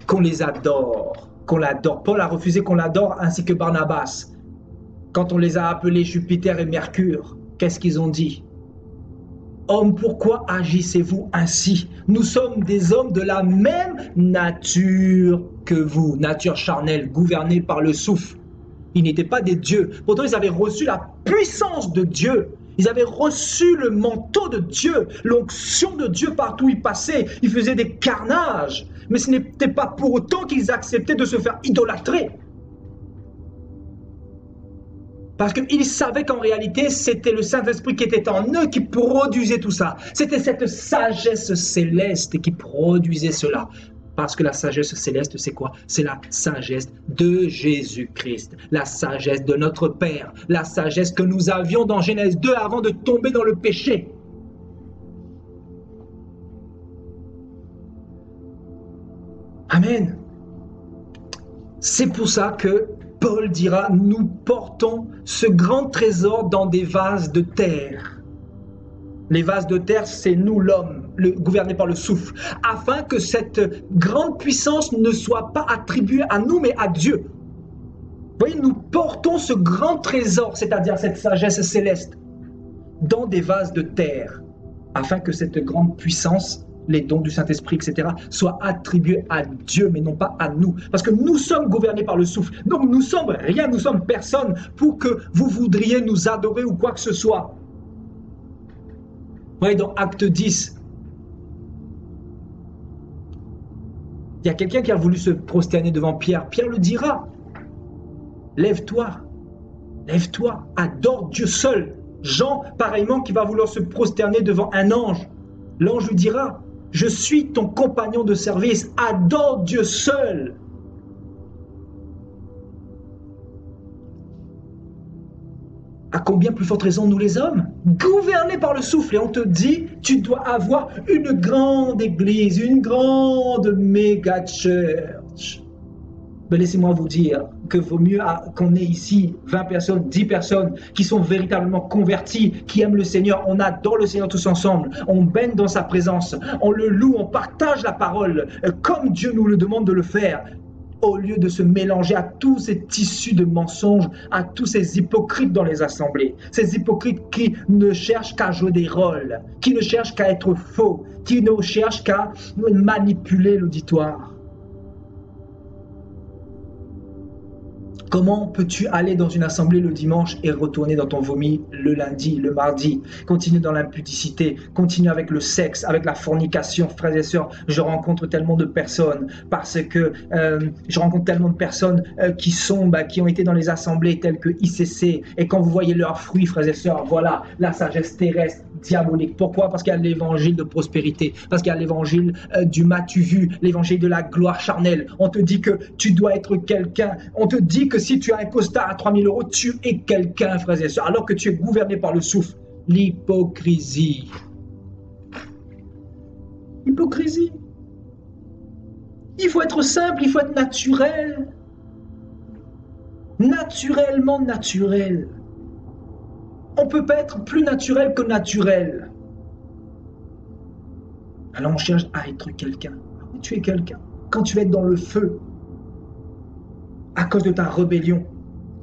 qu'on les adore, qu'on l'adore. Paul a refusé qu'on l'adore ainsi que Barnabas. Quand on les a appelés Jupiter et Mercure, qu'est-ce qu'ils ont dit? Hommes, pourquoi agissez-vous ainsi? Nous sommes des hommes de la même nature que vous, nature charnelle, gouvernée par le souffle. Ils n'étaient pas des dieux. Pourtant, ils avaient reçu la puissance de Dieu. Ils avaient reçu le manteau de Dieu, l'onction de Dieu partout où ils passaient. Ils faisaient des carnages. Mais ce n'était pas pour autant qu'ils acceptaient de se faire idolâtrer. Parce qu'ils savaient qu'en réalité, c'était le Saint-Esprit qui était en eux qui produisait tout ça. C'était cette sagesse céleste qui produisait cela. Parce que la sagesse céleste, c'est quoi? C'est la sagesse de Jésus-Christ, la sagesse de notre Père, la sagesse que nous avions dans Genèse 2 avant de tomber dans le péché. Amen. C'est pour ça que Paul dira, nous portons ce grand trésor dans des vases de terre. Les vases de terre, c'est nous l'homme, gouverné par le souffle, afin que cette grande puissance ne soit pas attribuée à nous, mais à Dieu. Vous voyez, nous portons ce grand trésor, c'est-à-dire cette sagesse céleste, dans des vases de terre, afin que cette grande puissance, les dons du Saint-Esprit, etc., soient attribués à Dieu, mais non pas à nous. Parce que nous sommes gouvernés par le souffle. Donc nous sommes rien, nous sommes personne pour que vous voudriez nous adorer ou quoi que ce soit. Vous voyez, dans Acte 10, Il y a quelqu'un qui a voulu se prosterner devant Pierre. Pierre le dira. Lève-toi. Lève-toi. Adore Dieu seul. Jean, pareillement, qui va vouloir se prosterner devant un ange. L'ange lui dira, je suis ton compagnon de service. Adore Dieu seul. À combien plus forte raison nous les hommes, gouvernés par le souffle. Et on te dit, tu dois avoir une grande église, une grande méga church. Mais laissez-moi vous dire que vaut mieux qu'on ait ici 20 personnes, 10 personnes qui sont véritablement converties, qui aiment le Seigneur. On adore le Seigneur tous ensemble. On baigne dans sa présence. On le loue, on partage la parole comme Dieu nous le demande de le faire. Au lieu de se mélanger à tous ces tissus de mensonges, à tous ces hypocrites dans les assemblées. Ces hypocrites qui ne cherchent qu'à jouer des rôles, qui ne cherchent qu'à être faux, qui ne cherchent qu'à manipuler l'auditoire. Comment peux-tu aller dans une assemblée le dimanche et retourner dans ton vomi le lundi, le mardi, continuer dans l'impudicité, continuer avec le sexe, avec la fornication, frères et sœurs. Je rencontre tellement de personnes parce que qui ont été dans les assemblées telles que ICC, et quand vous voyez leurs fruits, frères et sœurs, voilà, la sagesse terrestre, diabolique. Pourquoi? Parce qu'il y a l'évangile de prospérité, parce qu'il y a l'évangile du m'as-tu vu, l'évangile de la gloire charnelle. On te dit que tu dois être quelqu'un, on te dit que si tu as un costard à 3 000 €, tu es quelqu'un, frères et sœurs, alors que tu es gouverné par le souffle. L'hypocrisie. Hypocrisie. Il faut être simple, il faut être naturel. Naturellement naturel. On ne peut pas être plus naturel que naturel. Alors on cherche à être quelqu'un. Tu es quelqu'un. Quand tu es dans le feu, à cause de ta rébellion,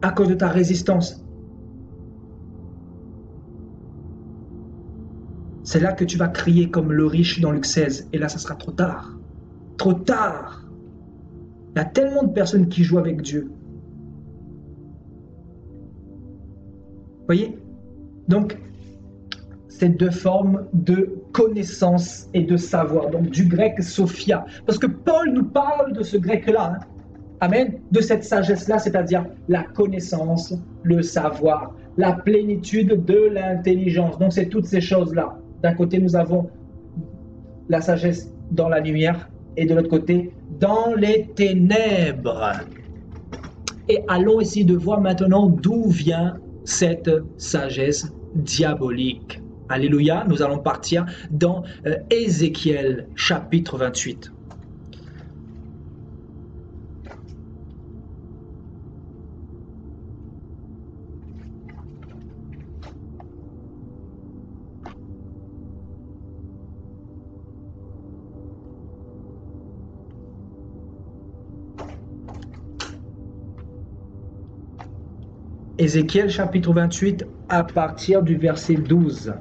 à cause de ta résistance, c'est là que tu vas crier comme le riche dans Luc 16. Et là, ça sera trop tard. Trop tard. Il y a tellement de personnes qui jouent avec Dieu. Vous voyez? Donc, c'est deux formes de connaissance et de savoir. Donc, du grec sophia. Parce que Paul nous parle de ce grec-là. Hein. Amen. De cette sagesse-là, c'est-à-dire la connaissance, le savoir, la plénitude de l'intelligence. Donc, c'est toutes ces choses-là. D'un côté, nous avons la sagesse dans la lumière et de l'autre côté, dans les ténèbres. Et allons essayer de voir maintenant d'où vient cette sagesse diabolique. Alléluia, nous allons partir dans Ézéchiel chapitre 28. Ézéchiel chapitre 28 à partir du verset 12.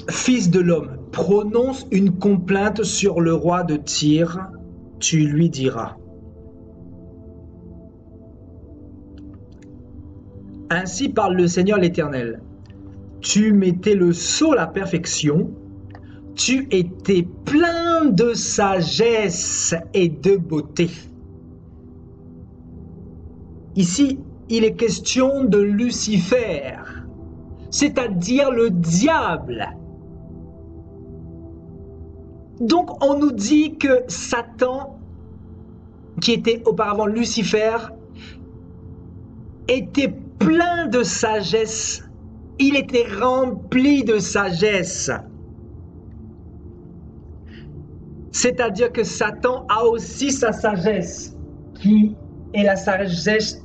Fils de l'homme, prononce une complainte sur le roi de Tyr, tu lui diras. Ainsi parle le Seigneur l'Éternel. Tu mettais le sceau à la perfection, tu étais plein de sagesse et de beauté. Ici, il est question de Lucifer, c'est-à-dire le diable. Donc, on nous dit que Satan, qui était auparavant Lucifer, était plein de sagesse. Il était rempli de sagesse. C'est-à-dire que Satan a aussi sa sagesse, qui est la sagesse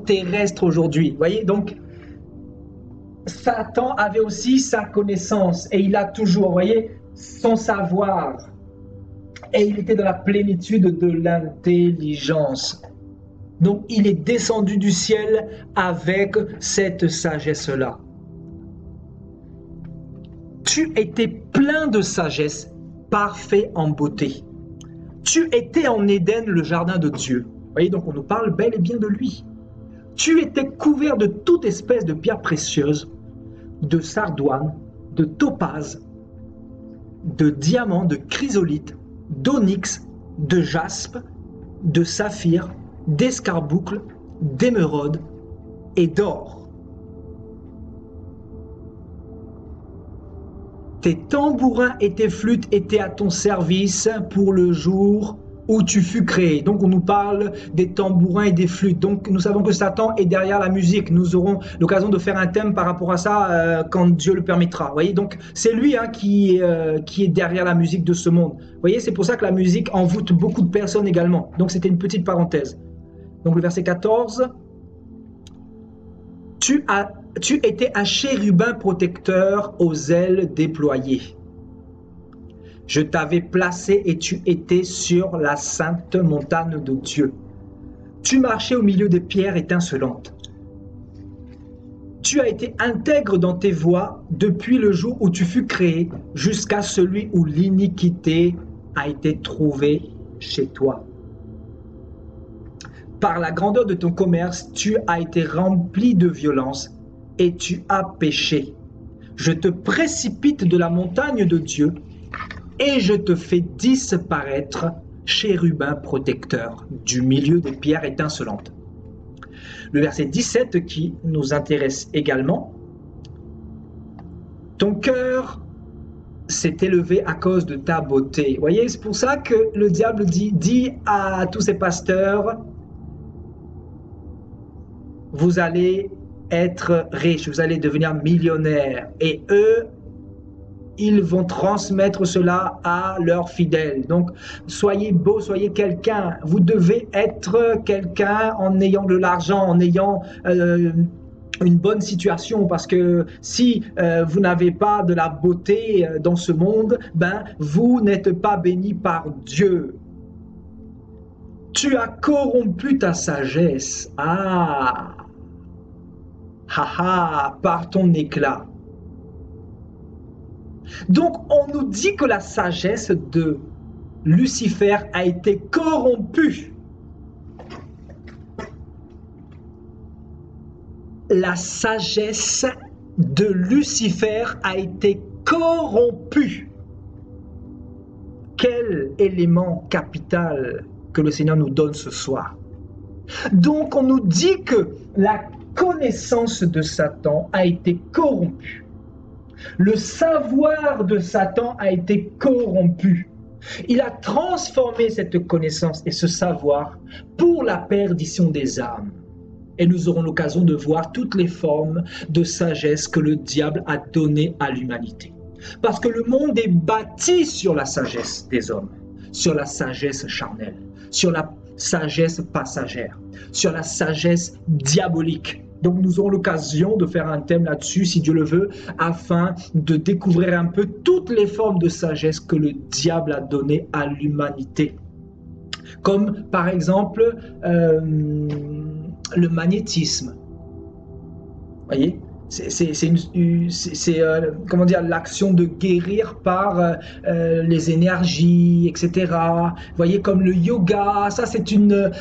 terrestre aujourd'hui. Vous voyez, donc, Satan avait aussi sa connaissance, et il a toujours, vous voyez, son savoir. Et il était dans la plénitude de l'intelligence. Donc, il est descendu du ciel avec cette sagesse-là. Tu étais plein de sagesse, parfait en beauté. Tu étais en Éden, le jardin de Dieu. Vous voyez, donc on nous parle bel et bien de lui. Tu étais couvert de toute espèce de pierres précieuses, de sardoine, de topaze, de diamants, de chrysolite, d'onyx, de jaspe, de saphir, d'escarboucle, d'émeraude et d'or. Tes tambourins et tes flûtes étaient à ton service pour le jour où tu fus créé. Donc on nous parle des tambourins et des flûtes. Donc nous savons que Satan est derrière la musique. Nous aurons l'occasion de faire un thème par rapport à ça quand Dieu le permettra. Vous voyez, donc c'est lui qui est derrière la musique de ce monde. Vous voyez, c'est pour ça que la musique envoûte beaucoup de personnes également. Donc c'était une petite parenthèse. Donc le verset 14. Tu étais un chérubin protecteur aux ailes déployées. Je t'avais placé et tu étais sur la sainte montagne de Dieu. Tu marchais au milieu des pierres étincelantes. Tu as été intègre dans tes voies depuis le jour où tu fus créé jusqu'à celui où l'iniquité a été trouvée chez toi. Par la grandeur de ton commerce, tu as été rempli de violence et tu as péché. Je te précipite de la montagne de Dieu et je te fais disparaître, chérubin protecteur, du milieu des pierres étincelantes. Le verset 17 qui nous intéresse également. Ton cœur s'est élevé à cause de ta beauté. Vous voyez, c'est pour ça que le diable dit à tous ces pasteurs, vous allez être riches, vous allez devenir millionnaires. Et eux, ils vont transmettre cela à leurs fidèles. Donc, soyez beau, soyez quelqu'un. Vous devez être quelqu'un en ayant de l'argent, en ayant une bonne situation. Parce que si vous n'avez pas de la beauté dans ce monde, ben, vous n'êtes pas béni par Dieu. Tu as corrompu ta sagesse. Par ton éclat. Donc, on nous dit que la sagesse de Lucifer a été corrompue. La sagesse de Lucifer a été corrompue. Quel élément capital que le Seigneur nous donne ce soir. Donc, on nous dit que la connaissance de Satan a été corrompue. Le savoir de Satan a été corrompu. Il a transformé cette connaissance et ce savoir pour la perdition des âmes. Et nous aurons l'occasion de voir toutes les formes de sagesse que le diable a données à l'humanité. Parce que le monde est bâti sur la sagesse des hommes, sur la sagesse charnelle, sur la sagesse passagère, sur la sagesse diabolique. Donc nous aurons l'occasion de faire un thème là-dessus, si Dieu le veut, afin de découvrir un peu toutes les formes de sagesse que le diable a données à l'humanité. Comme par exemple le magnétisme. Vous voyez ? C'est comment dire, l'action de guérir par les énergies, etc. Vous voyez, comme le yoga, ça c'est une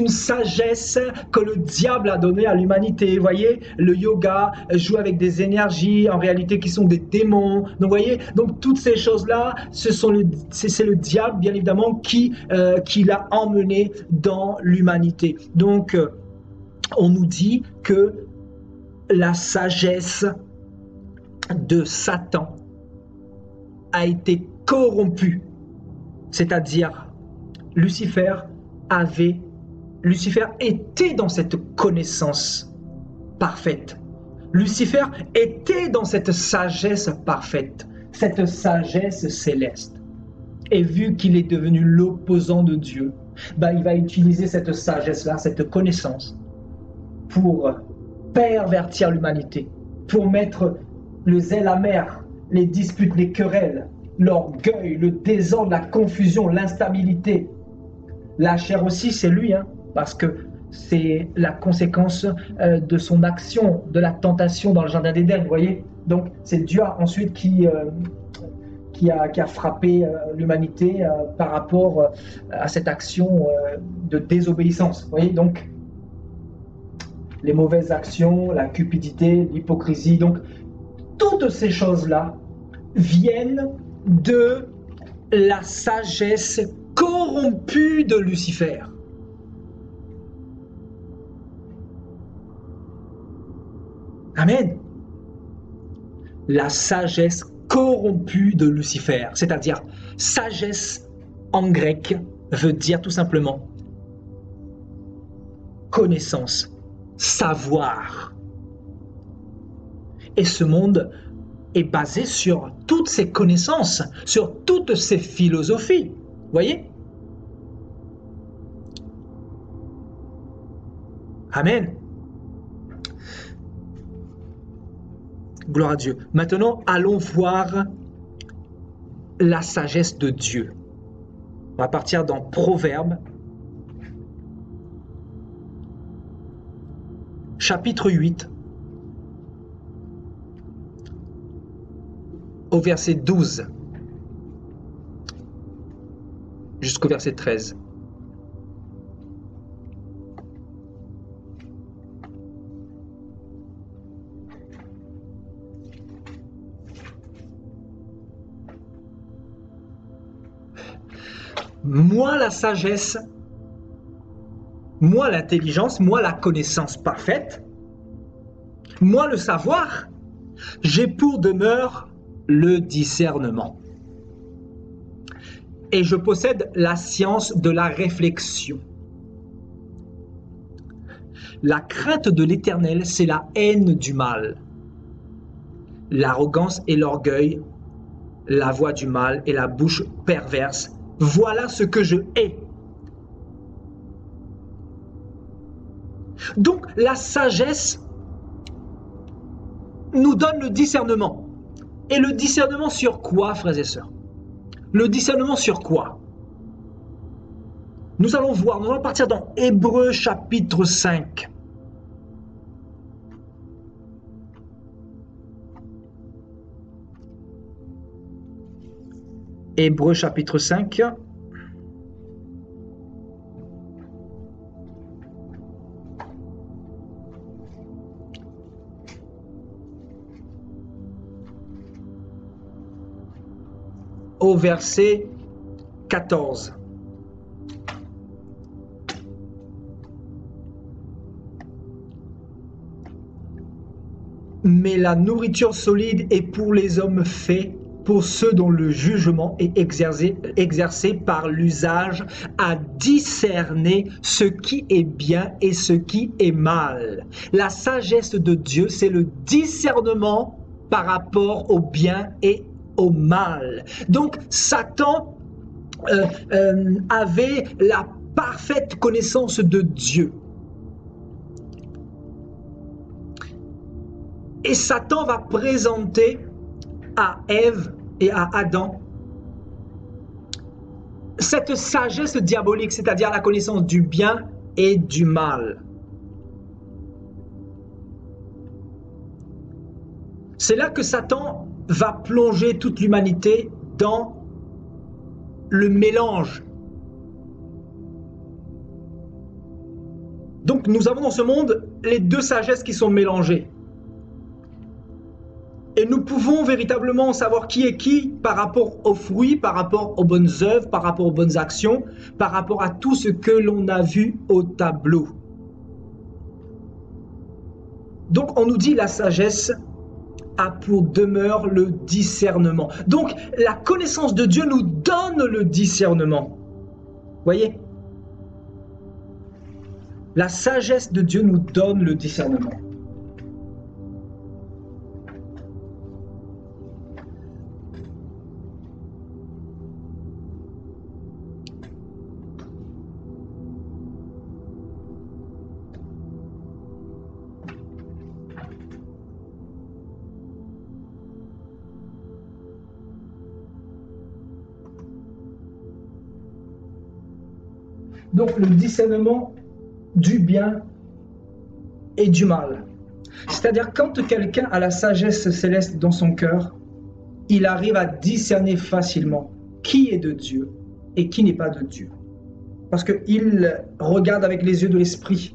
sagesse que le diable a donnée à l'humanité. Vous voyez, le yoga joue avec des énergies en réalité qui sont des démons. Donc vous voyez, donc toutes ces choses-là, c'est le diable bien évidemment qui l'a emmené dans l'humanité. Donc on nous dit que la sagesse de Satan a été corrompue, c'est-à-dire Lucifer était dans cette connaissance parfaite. Lucifer était dans cette sagesse parfaite, cette sagesse céleste. Et vu qu'il est devenu l'opposant de Dieu, ben, il va utiliser cette sagesse-là, cette connaissance, pour pervertir l'humanité, pour mettre le zèle amer, les disputes, les querelles, l'orgueil, le désordre, la confusion, l'instabilité. La chair aussi, c'est lui, parce que c'est la conséquence de son action, de la tentation dans le jardin d'Éden, vous voyez. Donc c'est Dieu ensuite qui a frappé l'humanité par rapport à cette action de désobéissance, vous voyez. Donc les mauvaises actions, la cupidité, l'hypocrisie. Donc, toutes ces choses-là viennent de la sagesse corrompue de Lucifer. Amen. La sagesse corrompue de Lucifer, c'est-à-dire sagesse en grec veut dire tout simplement connaissance, savoir. Et ce monde est basé sur toutes ces connaissances, sur toutes ces philosophies. Voyez? Amen. Gloire à Dieu. Maintenant, allons voir la sagesse de Dieu. On va partir dans Proverbes, chapitre 8, au verset 12 jusqu'au verset 13. Moi la sagesse, moi l'intelligence, moi la connaissance parfaite, moi le savoir, j'ai pour demeure le discernement. Et je possède la science de la réflexion. La crainte de l'Éternel, c'est la haine du mal. L'arrogance et l'orgueil, la voix du mal et la bouche perverse, voilà ce que je hais. Donc la sagesse nous donne le discernement. Et le discernement sur quoi, frères et sœurs? Le discernement sur quoi? Nous allons voir, nous allons partir dans Hébreux chapitre 5. Hébreux chapitre 5. Au verset 14. Mais la nourriture solide est pour les hommes faits, pour ceux dont le jugement est exercé par l'usage à discerner ce qui est bien et ce qui est mal. La sagesse de Dieu, c'est le discernement par rapport au bien et au mal. Donc Satan avait la parfaite connaissance de Dieu. Et Satan va présenter à Ève et à Adam cette sagesse diabolique, c'est-à-dire la connaissance du bien et du mal. C'est là que Satan va plonger toute l'humanité dans le mélange. Donc nous avons dans ce monde les deux sagesses qui sont mélangées. Et nous pouvons véritablement savoir qui est qui par rapport aux fruits, par rapport aux bonnes œuvres, par rapport aux bonnes actions, par rapport à tout ce que l'on a vu au tableau. Donc on nous dit la sagesse a pour demeure le discernement. Donc la connaissance de Dieu nous donne le discernement. Voyez? La sagesse de Dieu nous donne le discernement. Donc le discernement du bien et du mal. C'est-à-dire quand quelqu'un a la sagesse céleste dans son cœur, il arrive à discerner facilement qui est de Dieu et qui n'est pas de Dieu. Parce qu'il regarde avec les yeux de l'esprit.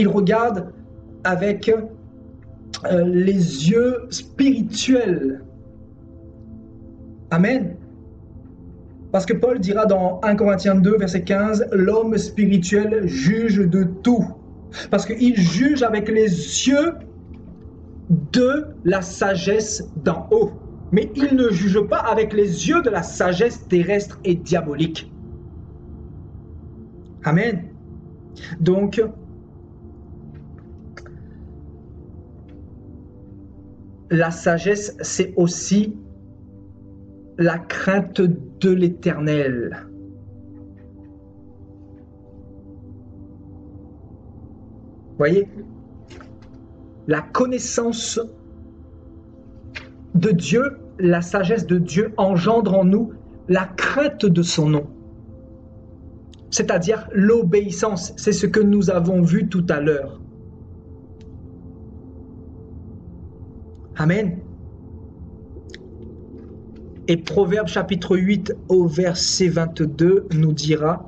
il regarde avec les yeux spirituels. Amen. Parce que Paul dira dans 1 Corinthiens 2, verset 15, « L'homme spirituel juge de tout. » Parce qu'il juge avec les yeux de la sagesse d'en haut. Mais il ne juge pas avec les yeux de la sagesse terrestre et diabolique. Amen. Donc, la sagesse, c'est aussi la crainte de l'Éternel. Voyez, la connaissance de Dieu, la sagesse de Dieu engendre en nous la crainte de son nom. C'est-à-dire l'obéissance, c'est ce que nous avons vu tout à l'heure. Amen. Et Proverbe chapitre 8 au verset 22 nous dira: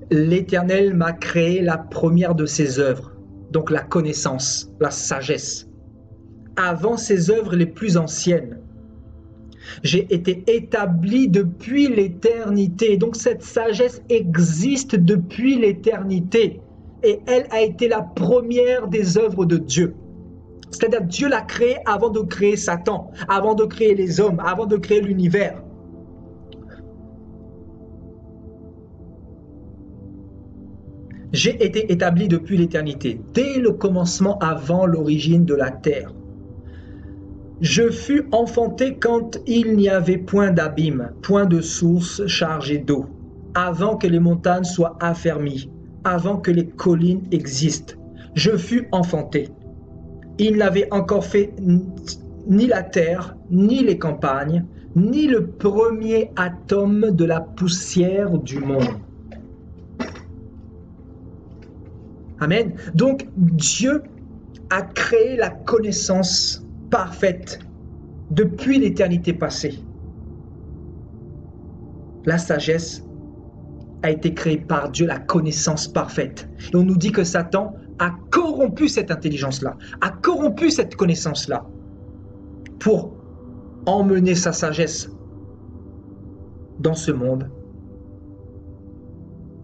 L'Éternel m'a créé la première de ses œuvres, donc la connaissance, la sagesse, avant ses œuvres les plus anciennes. J'ai été établi depuis l'éternité. Donc cette sagesse existe depuis l'éternité. Et elle a été la première des œuvres de Dieu. C'est-à-dire Dieu l'a créée avant de créer Satan, avant de créer les hommes, avant de créer l'univers. J'ai été établi depuis l'éternité, dès le commencement, avant l'origine de la terre. Je fus enfanté quand il n'y avait point d'abîme, point de source chargée d'eau, avant que les montagnes soient affermies, avant que les collines existent. Je fus enfanté. Il n'avait encore fait ni la terre, ni les campagnes, ni le premier atome de la poussière du monde. Amen. Donc Dieu a créé la connaissance parfaite depuis l'éternité passée. La sagesse a été créée par Dieu, la connaissance parfaite. Et on nous dit que Satan a corrompu cette intelligence-là, a corrompu cette connaissance-là pour emmener sa sagesse dans ce monde.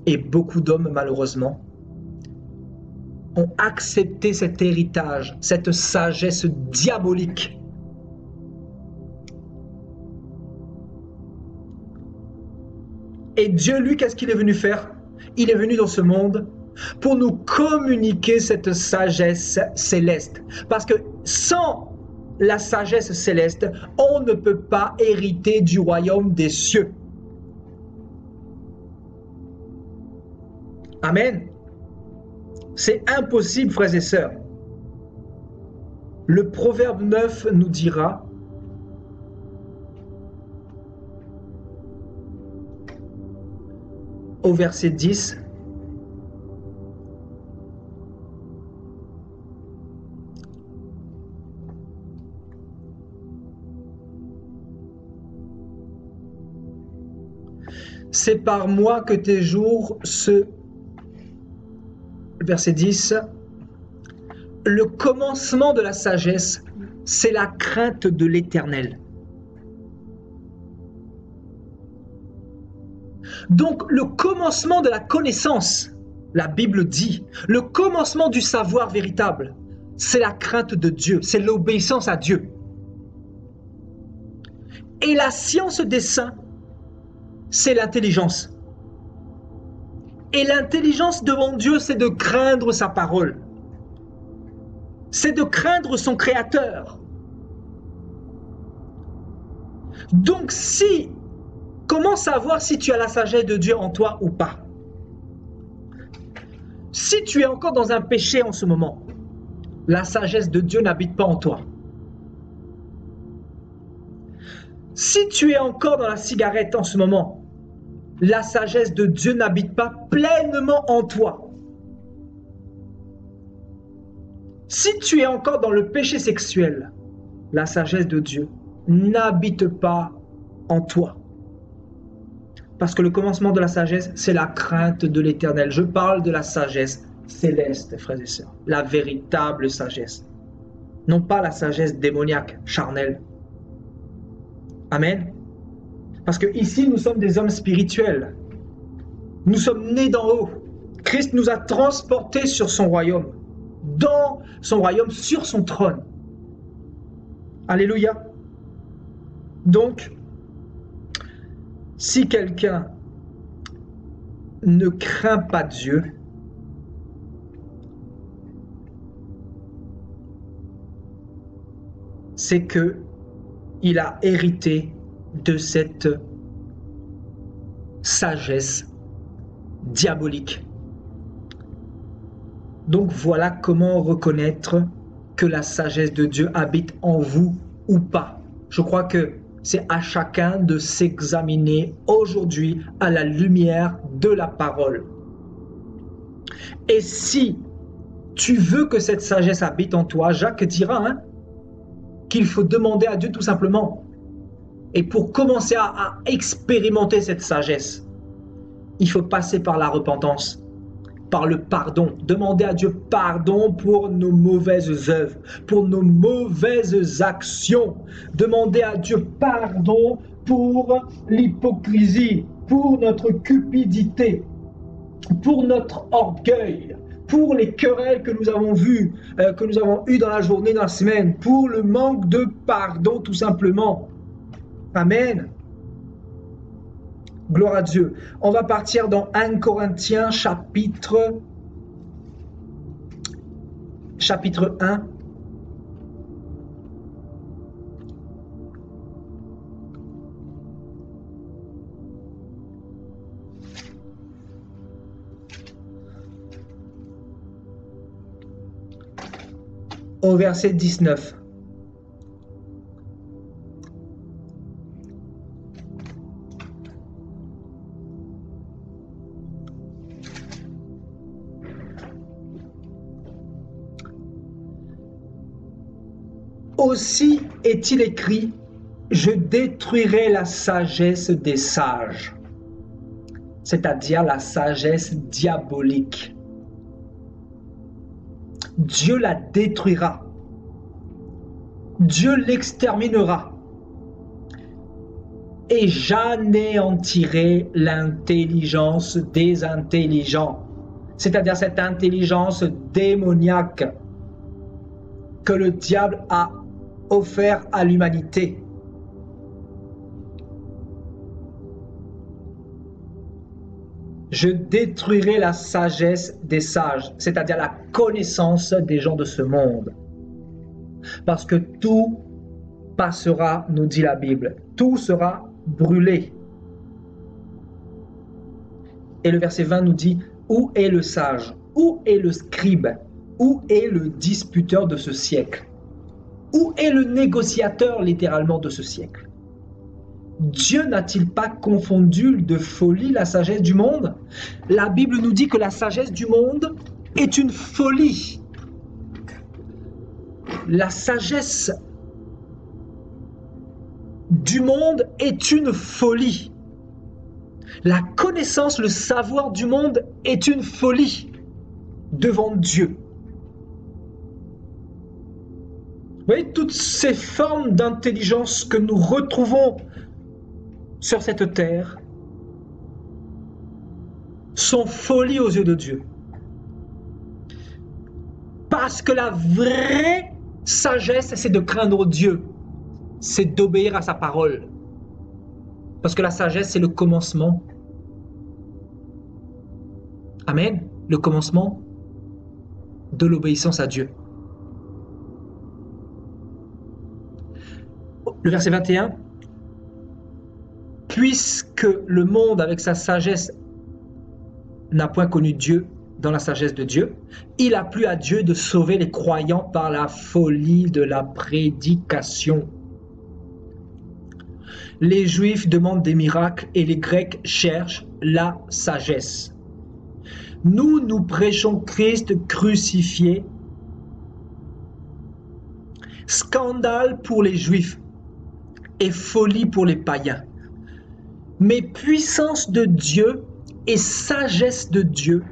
Et beaucoup d'hommes, malheureusement, ont accepté cet héritage, cette sagesse diabolique. Et Dieu, lui, qu'est-ce qu'il est venu faire? Il est venu dans ce monde pour nous communiquer cette sagesse céleste. Parce que sans la sagesse céleste, on ne peut pas hériter du royaume des cieux. Amen. C'est impossible, frères et sœurs. Le Proverbe 9 nous dira: au verset 10, c'est par moi que tes jours se... Verset 10, le commencement de la sagesse, c'est la crainte de l'Éternel. Donc le commencement de la connaissance, la Bible dit, le commencement du savoir véritable, c'est la crainte de Dieu, c'est l'obéissance à Dieu. Et la science des saints, c'est l'intelligence. Et l'intelligence devant Dieu, c'est de craindre sa parole. C'est de craindre son Créateur. Donc comment savoir si tu as la sagesse de Dieu en toi ou pas? Si tu es encore dans un péché en ce moment, la sagesse de Dieu n'habite pas en toi. Si tu es encore dans la cigarette en ce moment, la sagesse de Dieu n'habite pas pleinement en toi. Si tu es encore dans le péché sexuel, la sagesse de Dieu n'habite pas en toi. Parce que le commencement de la sagesse, c'est la crainte de l'Éternel. Je parle de la sagesse céleste, frères et sœurs. La véritable sagesse. Non pas la sagesse démoniaque, charnelle. Amen. Parce que ici, nous sommes des hommes spirituels. Nous sommes nés d'en haut. Christ nous a transportés sur son royaume. Dans son royaume, sur son trône. Alléluia. Donc, si quelqu'un ne craint pas Dieu, c'est que il a hérité de cette sagesse diabolique. Donc voilà comment reconnaître que la sagesse de Dieu habite en vous ou pas. Je crois que c'est à chacun de s'examiner aujourd'hui à la lumière de la parole. Et si tu veux que cette sagesse habite en toi, Jacques dira qu'il faut demander à Dieu tout simplement. Et pour commencer à expérimenter cette sagesse, il faut passer par la repentance, par le pardon. Demander à Dieu pardon pour nos mauvaises œuvres, pour nos mauvaises actions. Demander à Dieu pardon pour l'hypocrisie, pour notre cupidité, pour notre orgueil, pour les querelles que nous avons vues, que nous avons eues dans la journée, dans la semaine, pour le manque de pardon tout simplement. Amen. Gloire à Dieu. On va partir dans 1 Corinthiens chapitre 1. Au verset 19. Aussi est-il écrit, je détruirai la sagesse des sages, c'est-à-dire la sagesse diabolique. Dieu la détruira. Dieu l'exterminera. Et j'anéantirai l'intelligence des intelligents, c'est-à-dire cette intelligence démoniaque que le diable a offert à l'humanité. Je détruirai la sagesse des sages, c'est-à-dire la connaissance des gens de ce monde. Parce que tout passera, nous dit la Bible. Tout sera brûlé. Et le verset 20 nous dit, où est le sage? Où est le scribe? Où est le disputeur de ce siècle? Où est le négociateur littéralement de ce siècle? Dieu n'a-t-il pas confondu de folie la sagesse du monde? La Bible nous dit que la sagesse du monde est une folie. La sagesse du monde est une folie. La connaissance, le savoir du monde est une folie devant Dieu. Vous voyez, toutes ces formes d'intelligence que nous retrouvons sur cette terre sont folies aux yeux de Dieu. Parce que la vraie sagesse, c'est de craindre Dieu, c'est d'obéir à sa parole. Parce que la sagesse, c'est le commencement. Amen. Le commencement de l'obéissance à Dieu. Le verset 21. Puisque le monde avec sa sagesse n'a point connu Dieu dans la sagesse de Dieu, il a plu à Dieu de sauver les croyants par la folie de la prédication. Les Juifs demandent des miracles et les Grecs cherchent la sagesse. Nous prêchons Christ crucifié, scandale pour les Juifs et folie pour les païens. Mais puissance de Dieu et sagesse de Dieu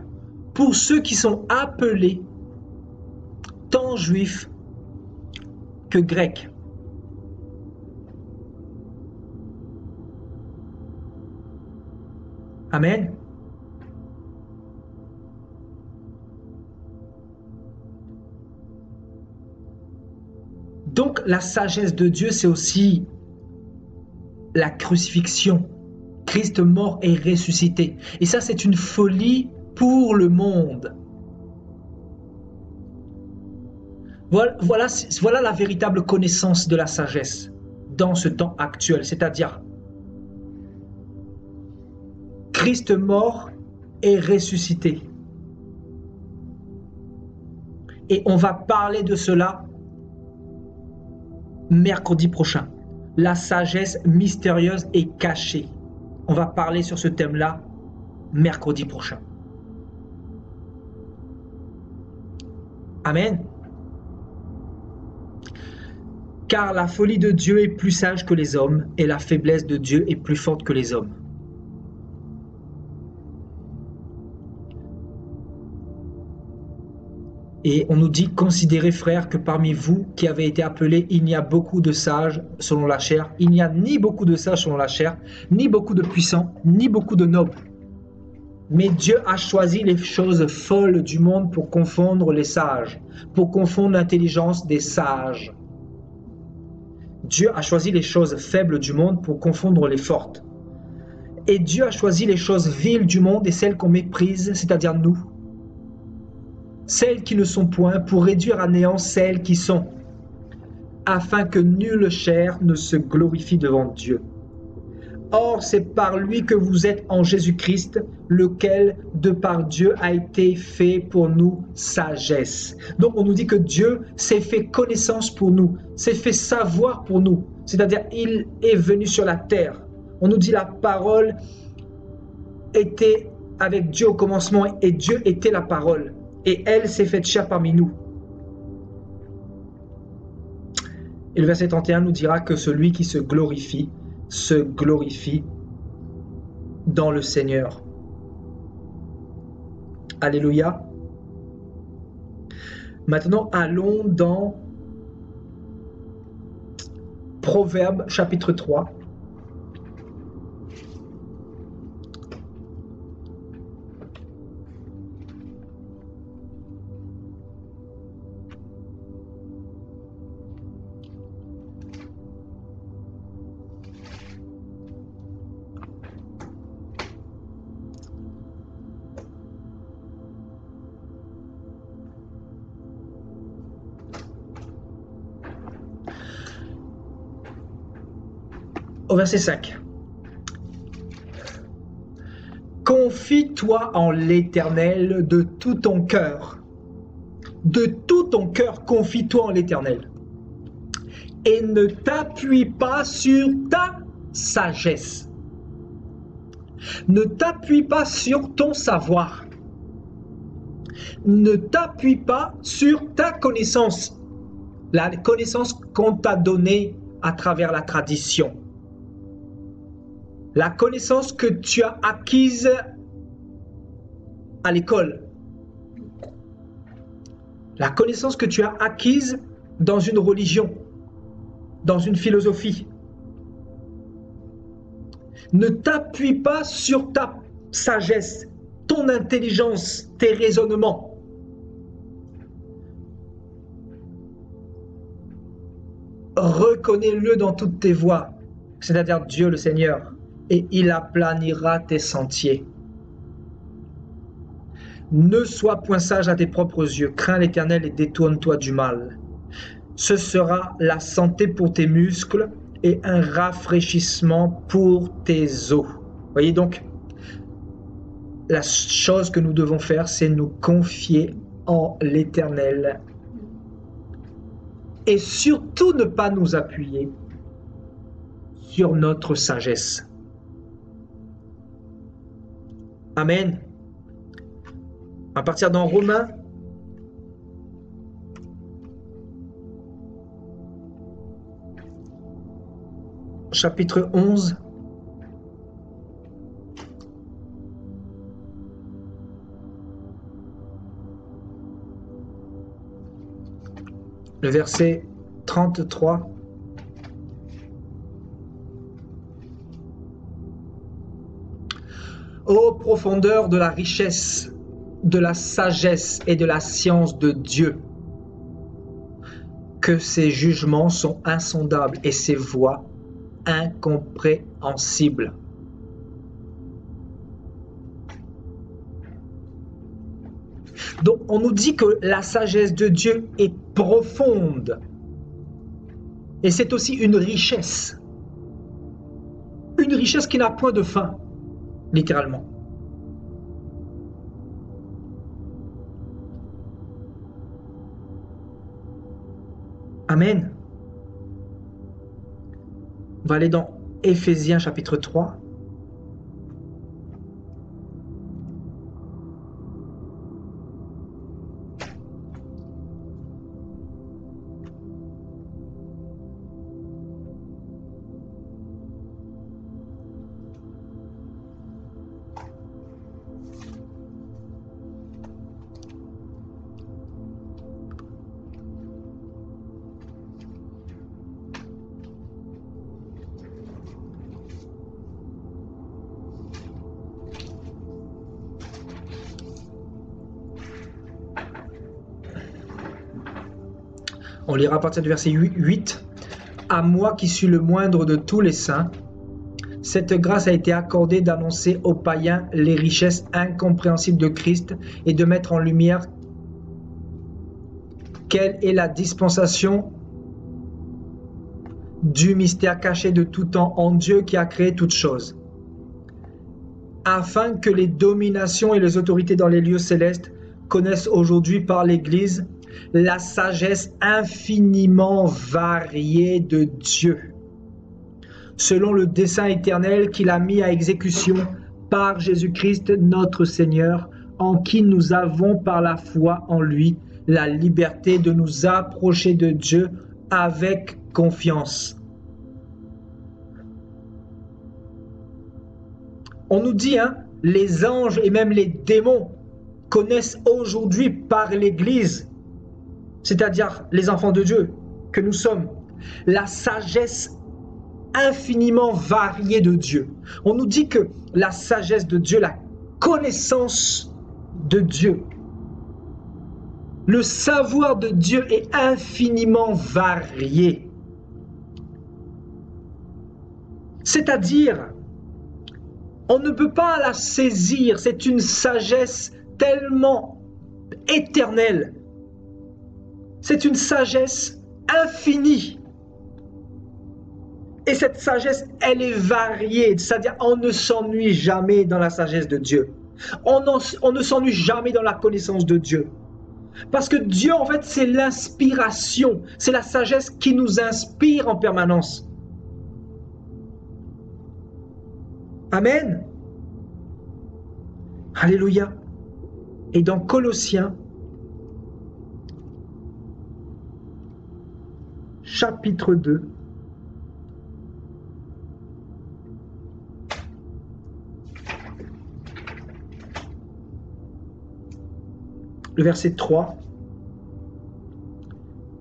pour ceux qui sont appelés, tant Juifs que Grecs. Amen. Donc la sagesse de Dieu, c'est aussi la crucifixion. Christ mort et ressuscité. Et ça, c'est une folie pour le monde. Voilà la véritable connaissance de la sagesse dans ce temps actuel, c'est-à-dire Christ mort et ressuscité. Et on va parler de cela mercredi prochain. La sagesse mystérieuse et cachée. On va parler sur ce thème-là mercredi prochain. Amen. Car la folie de Dieu est plus sage que les hommes, et la faiblesse de Dieu est plus forte que les hommes. Et on nous dit, considérez frères que parmi vous qui avez été appelés, il y a beaucoup de sages selon la chair. Il n'y a ni beaucoup de sages selon la chair, ni beaucoup de puissants, ni beaucoup de nobles. Mais Dieu a choisi les choses folles du monde pour confondre les sages, pour confondre l'intelligence des sages. Dieu a choisi les choses faibles du monde pour confondre les fortes. Et Dieu a choisi les choses viles du monde et celles qu'on méprise, c'est-à-dire nous, celles qui ne sont point, pour réduire à néant celles qui sont, afin que nulle chair ne se glorifie devant Dieu. Or, c'est par lui que vous êtes en Jésus-Christ, lequel, de par Dieu, a été fait pour nous sagesse. Donc, on nous dit que Dieu s'est fait connaissance pour nous, s'est fait savoir pour nous. C'est-à-dire, il est venu sur la terre. On nous dit la parole était avec Dieu au commencement et Dieu était la parole. Et elle s'est faite chair parmi nous. Et le verset 31 nous dira que celui qui se glorifie dans le Seigneur. Alléluia. Maintenant, allons dans Proverbes chapitre 3. Au verset 5. Confie-toi en l'Éternel de tout ton cœur. De tout ton cœur, confie-toi en l'Éternel. Et ne t'appuie pas sur ta sagesse. Ne t'appuie pas sur ton savoir. Ne t'appuie pas sur ta connaissance. La connaissance qu'on t'a donnée à travers la tradition. La connaissance que tu as acquise à l'école. La connaissance que tu as acquise dans une religion, dans une philosophie. Ne t'appuie pas sur ta sagesse, ton intelligence, tes raisonnements. Reconnais-le dans toutes tes voies, c'est-à-dire Dieu le Seigneur. Et il aplanira tes sentiers. Ne sois point sage à tes propres yeux, crains l'Éternel et détourne-toi du mal. Ce sera la santé pour tes muscles et un rafraîchissement pour tes os. Voyez donc, la chose que nous devons faire, c'est nous confier en l'Éternel. Et surtout ne pas nous appuyer sur notre sagesse. Amen. À partir dans Romains, chapitre 11. Le verset 33. Ô profondeur de la richesse, de la sagesse et de la science de Dieu, que ses jugements sont insondables et ses voies incompréhensibles. Donc on nous dit que la sagesse de Dieu est profonde. Et c'est aussi une richesse. Une richesse qui n'a point de fin, littéralement. Amen. On va aller dans Éphésiens chapitre 3. On lira à partir du verset 8. À moi qui suis le moindre de tous les saints, cette grâce a été accordée d'annoncer aux païens les richesses incompréhensibles de Christ et de mettre en lumière quelle est la dispensation du mystère caché de tout temps en Dieu qui a créé toutes choses, afin que les dominations et les autorités dans les lieux célestes connaissent aujourd'hui par l'Église la sagesse infiniment variée de Dieu, selon le dessein éternel qu'il a mis à exécution par Jésus-Christ notre Seigneur, en qui nous avons par la foi en lui la liberté de nous approcher de Dieu avec confiance. On nous dit, les anges et même les démons connaissent aujourd'hui par l'Église, c'est-à-dire les enfants de Dieu que nous sommes, la sagesse infiniment variée de Dieu. On nous dit que la sagesse de Dieu, la connaissance de Dieu, le savoir de Dieu est infiniment varié. C'est-à-dire, on ne peut pas la saisir, c'est une sagesse tellement éternelle. C'est une sagesse infinie. Et cette sagesse, elle est variée, c'est-à-dire on ne s'ennuie jamais dans la sagesse de Dieu. On ne s'ennuie jamais dans la connaissance de Dieu. Parce que Dieu, en fait, c'est l'inspiration, c'est la sagesse qui nous inspire en permanence. Amen. Alléluia. Et dans Colossiens, chapitre 2, le verset 3,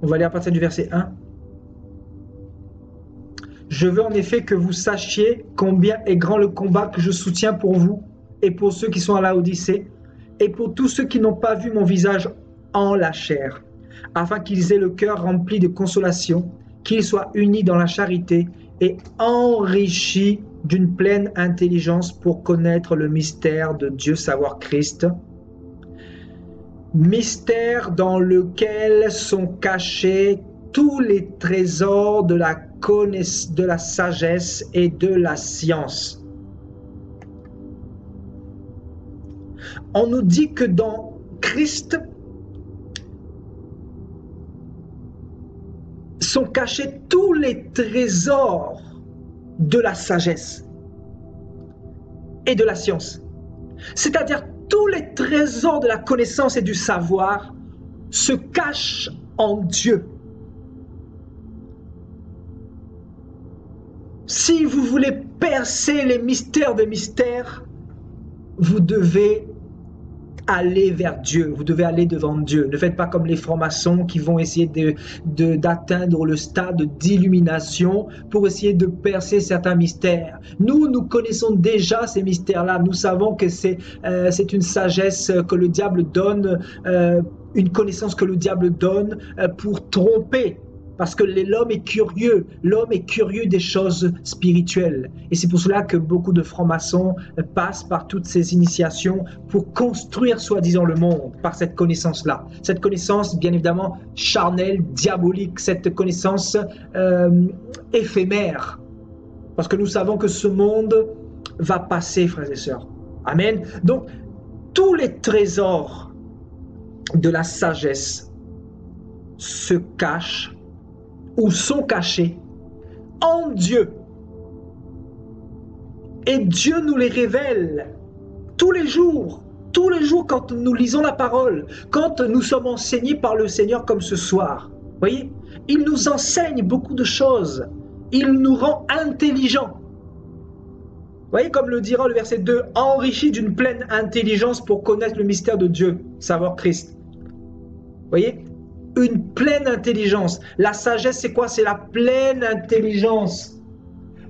on va aller à partir du verset 1. Je veux en effet que vous sachiez combien est grand le combat que je soutiens pour vous et pour ceux qui sont à Laodicée et pour tous ceux qui n'ont pas vu mon visage en la chair, afin qu'ils aient le cœur rempli de consolation, qu'ils soient unis dans la charité et enrichis d'une pleine intelligence pour connaître le mystère de Dieu, savoir Christ, mystère dans lequel sont cachés tous les trésors de la sagesse et de la science. On nous dit que dans Christ sont cachés tous les trésors de la sagesse et de la science. C'est-à-dire tous les trésors de la connaissance et du savoir se cachent en Dieu. Si vous voulez percer les mystères des mystères, vous devez aller vers Dieu, vous devez aller devant Dieu. Ne faites pas comme les francs-maçons qui vont essayer d'atteindre le stade d'illumination pour essayer de percer certains mystères. Nous connaissons déjà ces mystères-là. Nous savons que c'est une sagesse que le diable donne, une connaissance que le diable donne pour tromper. Parce que l'homme est curieux des choses spirituelles. Et c'est pour cela que beaucoup de francs-maçons passent par toutes ces initiations pour construire soi-disant le monde par cette connaissance-là. Cette connaissance, bien évidemment, charnelle, diabolique, cette connaissance éphémère. Parce que nous savons que ce monde va passer, frères et sœurs. Amen. Donc, tous les trésors de la sagesse se cachent ou sont cachés en Dieu. Et Dieu nous les révèle tous les jours quand nous lisons la parole, quand nous sommes enseignés par le Seigneur comme ce soir. Voyez, il nous enseigne beaucoup de choses. Il nous rend intelligents. Voyez, comme le dira le verset 2, enrichi d'une pleine intelligence pour connaître le mystère de Dieu, savoir Christ. Voyez, une pleine intelligence. La sagesse, c'est quoi? C'est la pleine intelligence.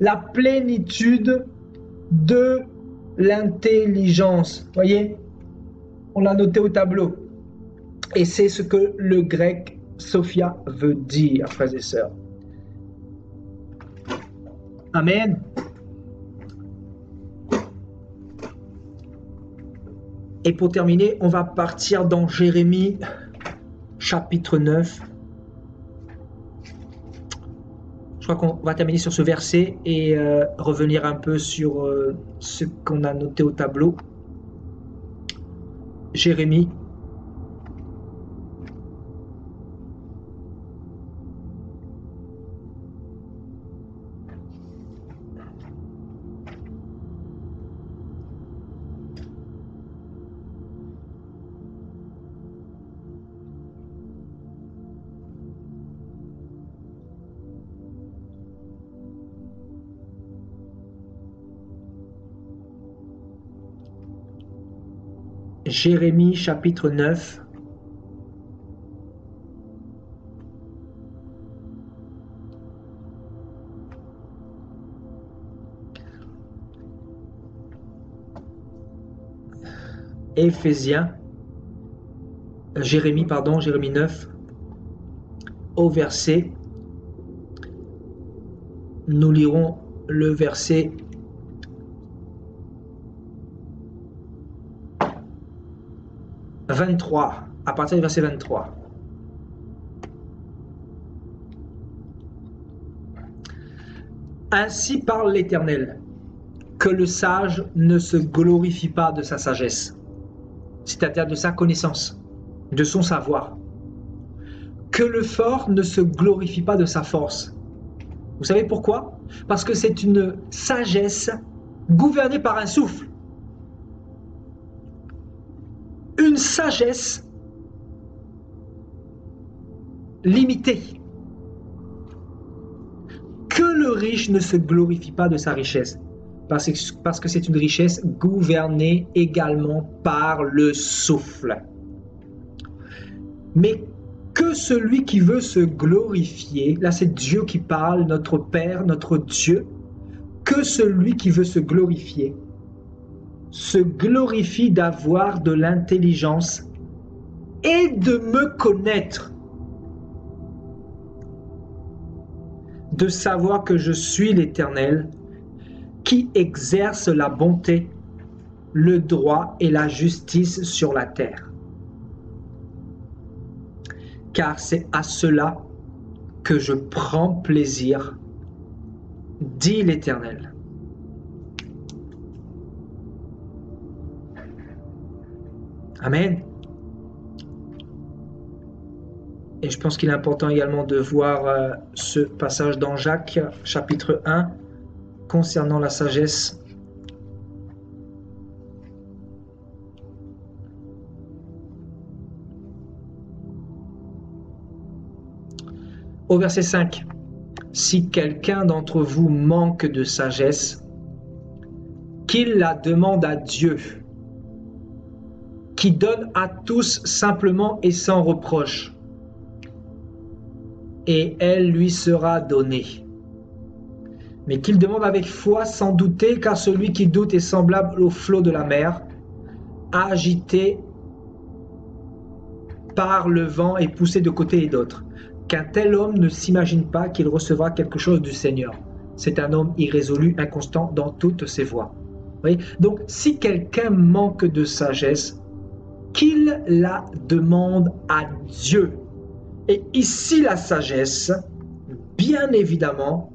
La plénitude de l'intelligence. Voyez? On l'a noté au tableau. Et c'est ce que le grec Sophia veut dire, frères et sœurs. Amen. Et pour terminer, on va partir dans Jérémie chapitre 9. Je crois qu'on va terminer sur ce verset et revenir un peu sur ce qu'on a noté au tableau. Jérémie. Jérémie chapitre 9. Jérémie 9, au verset, nous lirons le verset 23, à partir du verset 23. Ainsi parle l'Éternel, que le sage ne se glorifie pas de sa sagesse, c'est-à-dire de sa connaissance, de son savoir. Que le fort ne se glorifie pas de sa force. Vous savez pourquoi? Parce que c'est une sagesse gouvernée par un souffle. Une sagesse limitée. Que le riche ne se glorifie pas de sa richesse, parce que c'est une richesse gouvernée également par le souffle. Mais que celui qui veut se glorifier, là c'est Dieu qui parle, notre Père, notre Dieu, que celui qui veut se glorifier se glorifie d'avoir de l'intelligence et de me connaître, de savoir que je suis l'Éternel, qui exerce la bonté, le droit et la justice sur la terre. Car c'est à cela que je prends plaisir, dit l'Éternel. Amen. Et je pense qu'il est important également de voir ce passage dans Jacques, chapitre 1, concernant la sagesse. Au verset 5. si quelqu'un d'entre vous manque de sagesse, qu'il la demande à Dieu, qui donne à tous simplement et sans reproche, et elle lui sera donnée. Mais qu'il demande avec foi sans douter, car celui qui doute est semblable au flot de la mer, agité par le vent et poussé de côté et d'autre. Qu'un tel homme ne s'imagine pas qu'il recevra quelque chose du Seigneur. C'est un homme irrésolu, inconstant dans toutes ses voies. Vous voyez? Donc, si quelqu'un manque de sagesse, qu'il la demande à Dieu. Et ici, la sagesse, bien évidemment,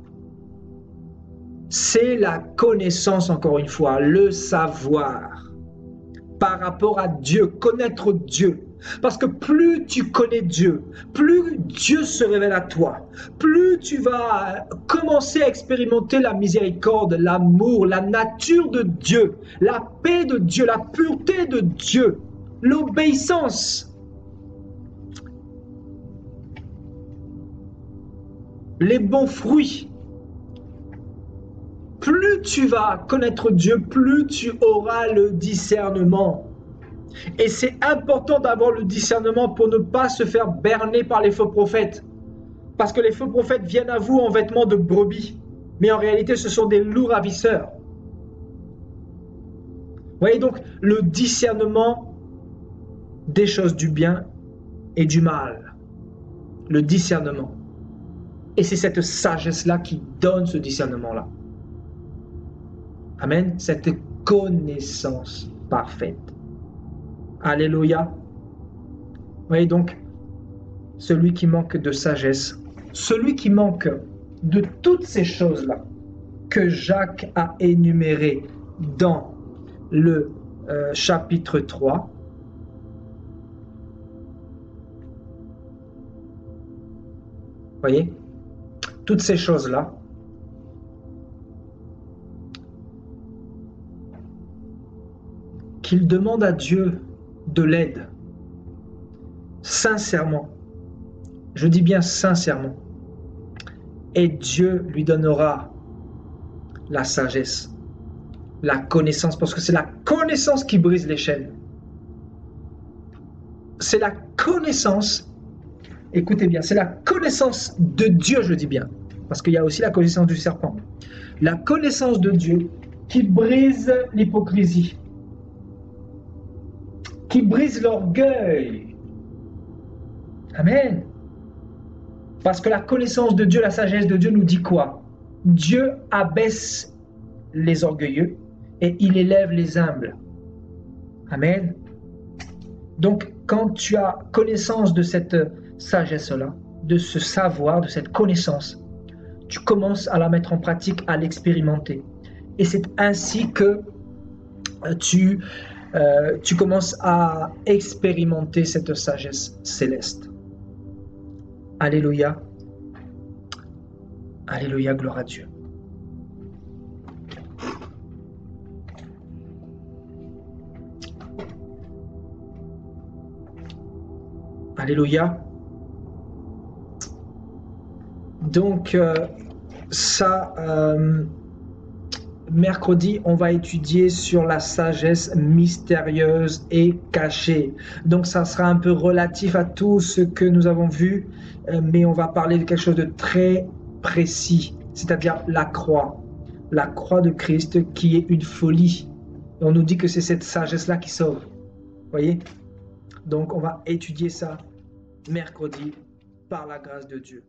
c'est la connaissance, encore une fois, le savoir par rapport à Dieu, connaître Dieu. Parce que plus tu connais Dieu, plus Dieu se révèle à toi, plus tu vas commencer à expérimenter la miséricorde, l'amour, la nature de Dieu, la paix de Dieu, la pureté de Dieu, l'obéissance. Les bons fruits. Plus tu vas connaître Dieu, plus tu auras le discernement. Et c'est important d'avoir le discernement pour ne pas se faire berner par les faux prophètes. Parce que les faux prophètes viennent à vous en vêtements de brebis. Mais en réalité, ce sont des loups ravisseurs. Vous voyez donc le discernement des choses du bien et du mal. Le discernement. Et c'est cette sagesse-là qui donne ce discernement-là. Amen. Cette connaissance parfaite. Alléluia. Vous voyez donc, celui qui manque de sagesse, celui qui manque de toutes ces choses-là que Jacques a énumérées dans le chapitre 3, vous voyez, toutes ces choses-là, qu'il demande à Dieu de l'aide, sincèrement, je dis bien sincèrement, et Dieu lui donnera la sagesse, la connaissance, parce que c'est la connaissance qui brise les chaînes. C'est la connaissance, écoutez bien, c'est la connaissance de Dieu, je dis bien, parce qu'il y a aussi la connaissance du serpent. La connaissance de Dieu qui brise l'hypocrisie, qui brise l'orgueil. Amen. Parce que la connaissance de Dieu, la sagesse de Dieu nous dit quoi? Dieu abaisse les orgueilleux et il élève les humbles. Amen. Donc, quand tu as connaissance de cette sagesse-là, de ce savoir, de cette connaissance, tu commences à la mettre en pratique, à l'expérimenter. Et c'est ainsi que tu commences à expérimenter cette sagesse céleste. Alléluia. Alléluia, gloire à Dieu. Alléluia. Donc, mercredi, on va étudier sur la sagesse mystérieuse et cachée. Donc, ça sera un peu relatif à tout ce que nous avons vu, mais on va parler de quelque chose de très précis, c'est-à-dire la croix de Christ qui est une folie. Et on nous dit que c'est cette sagesse-là qui sauve. Vous voyez? Donc, on va étudier ça mercredi par la grâce de Dieu.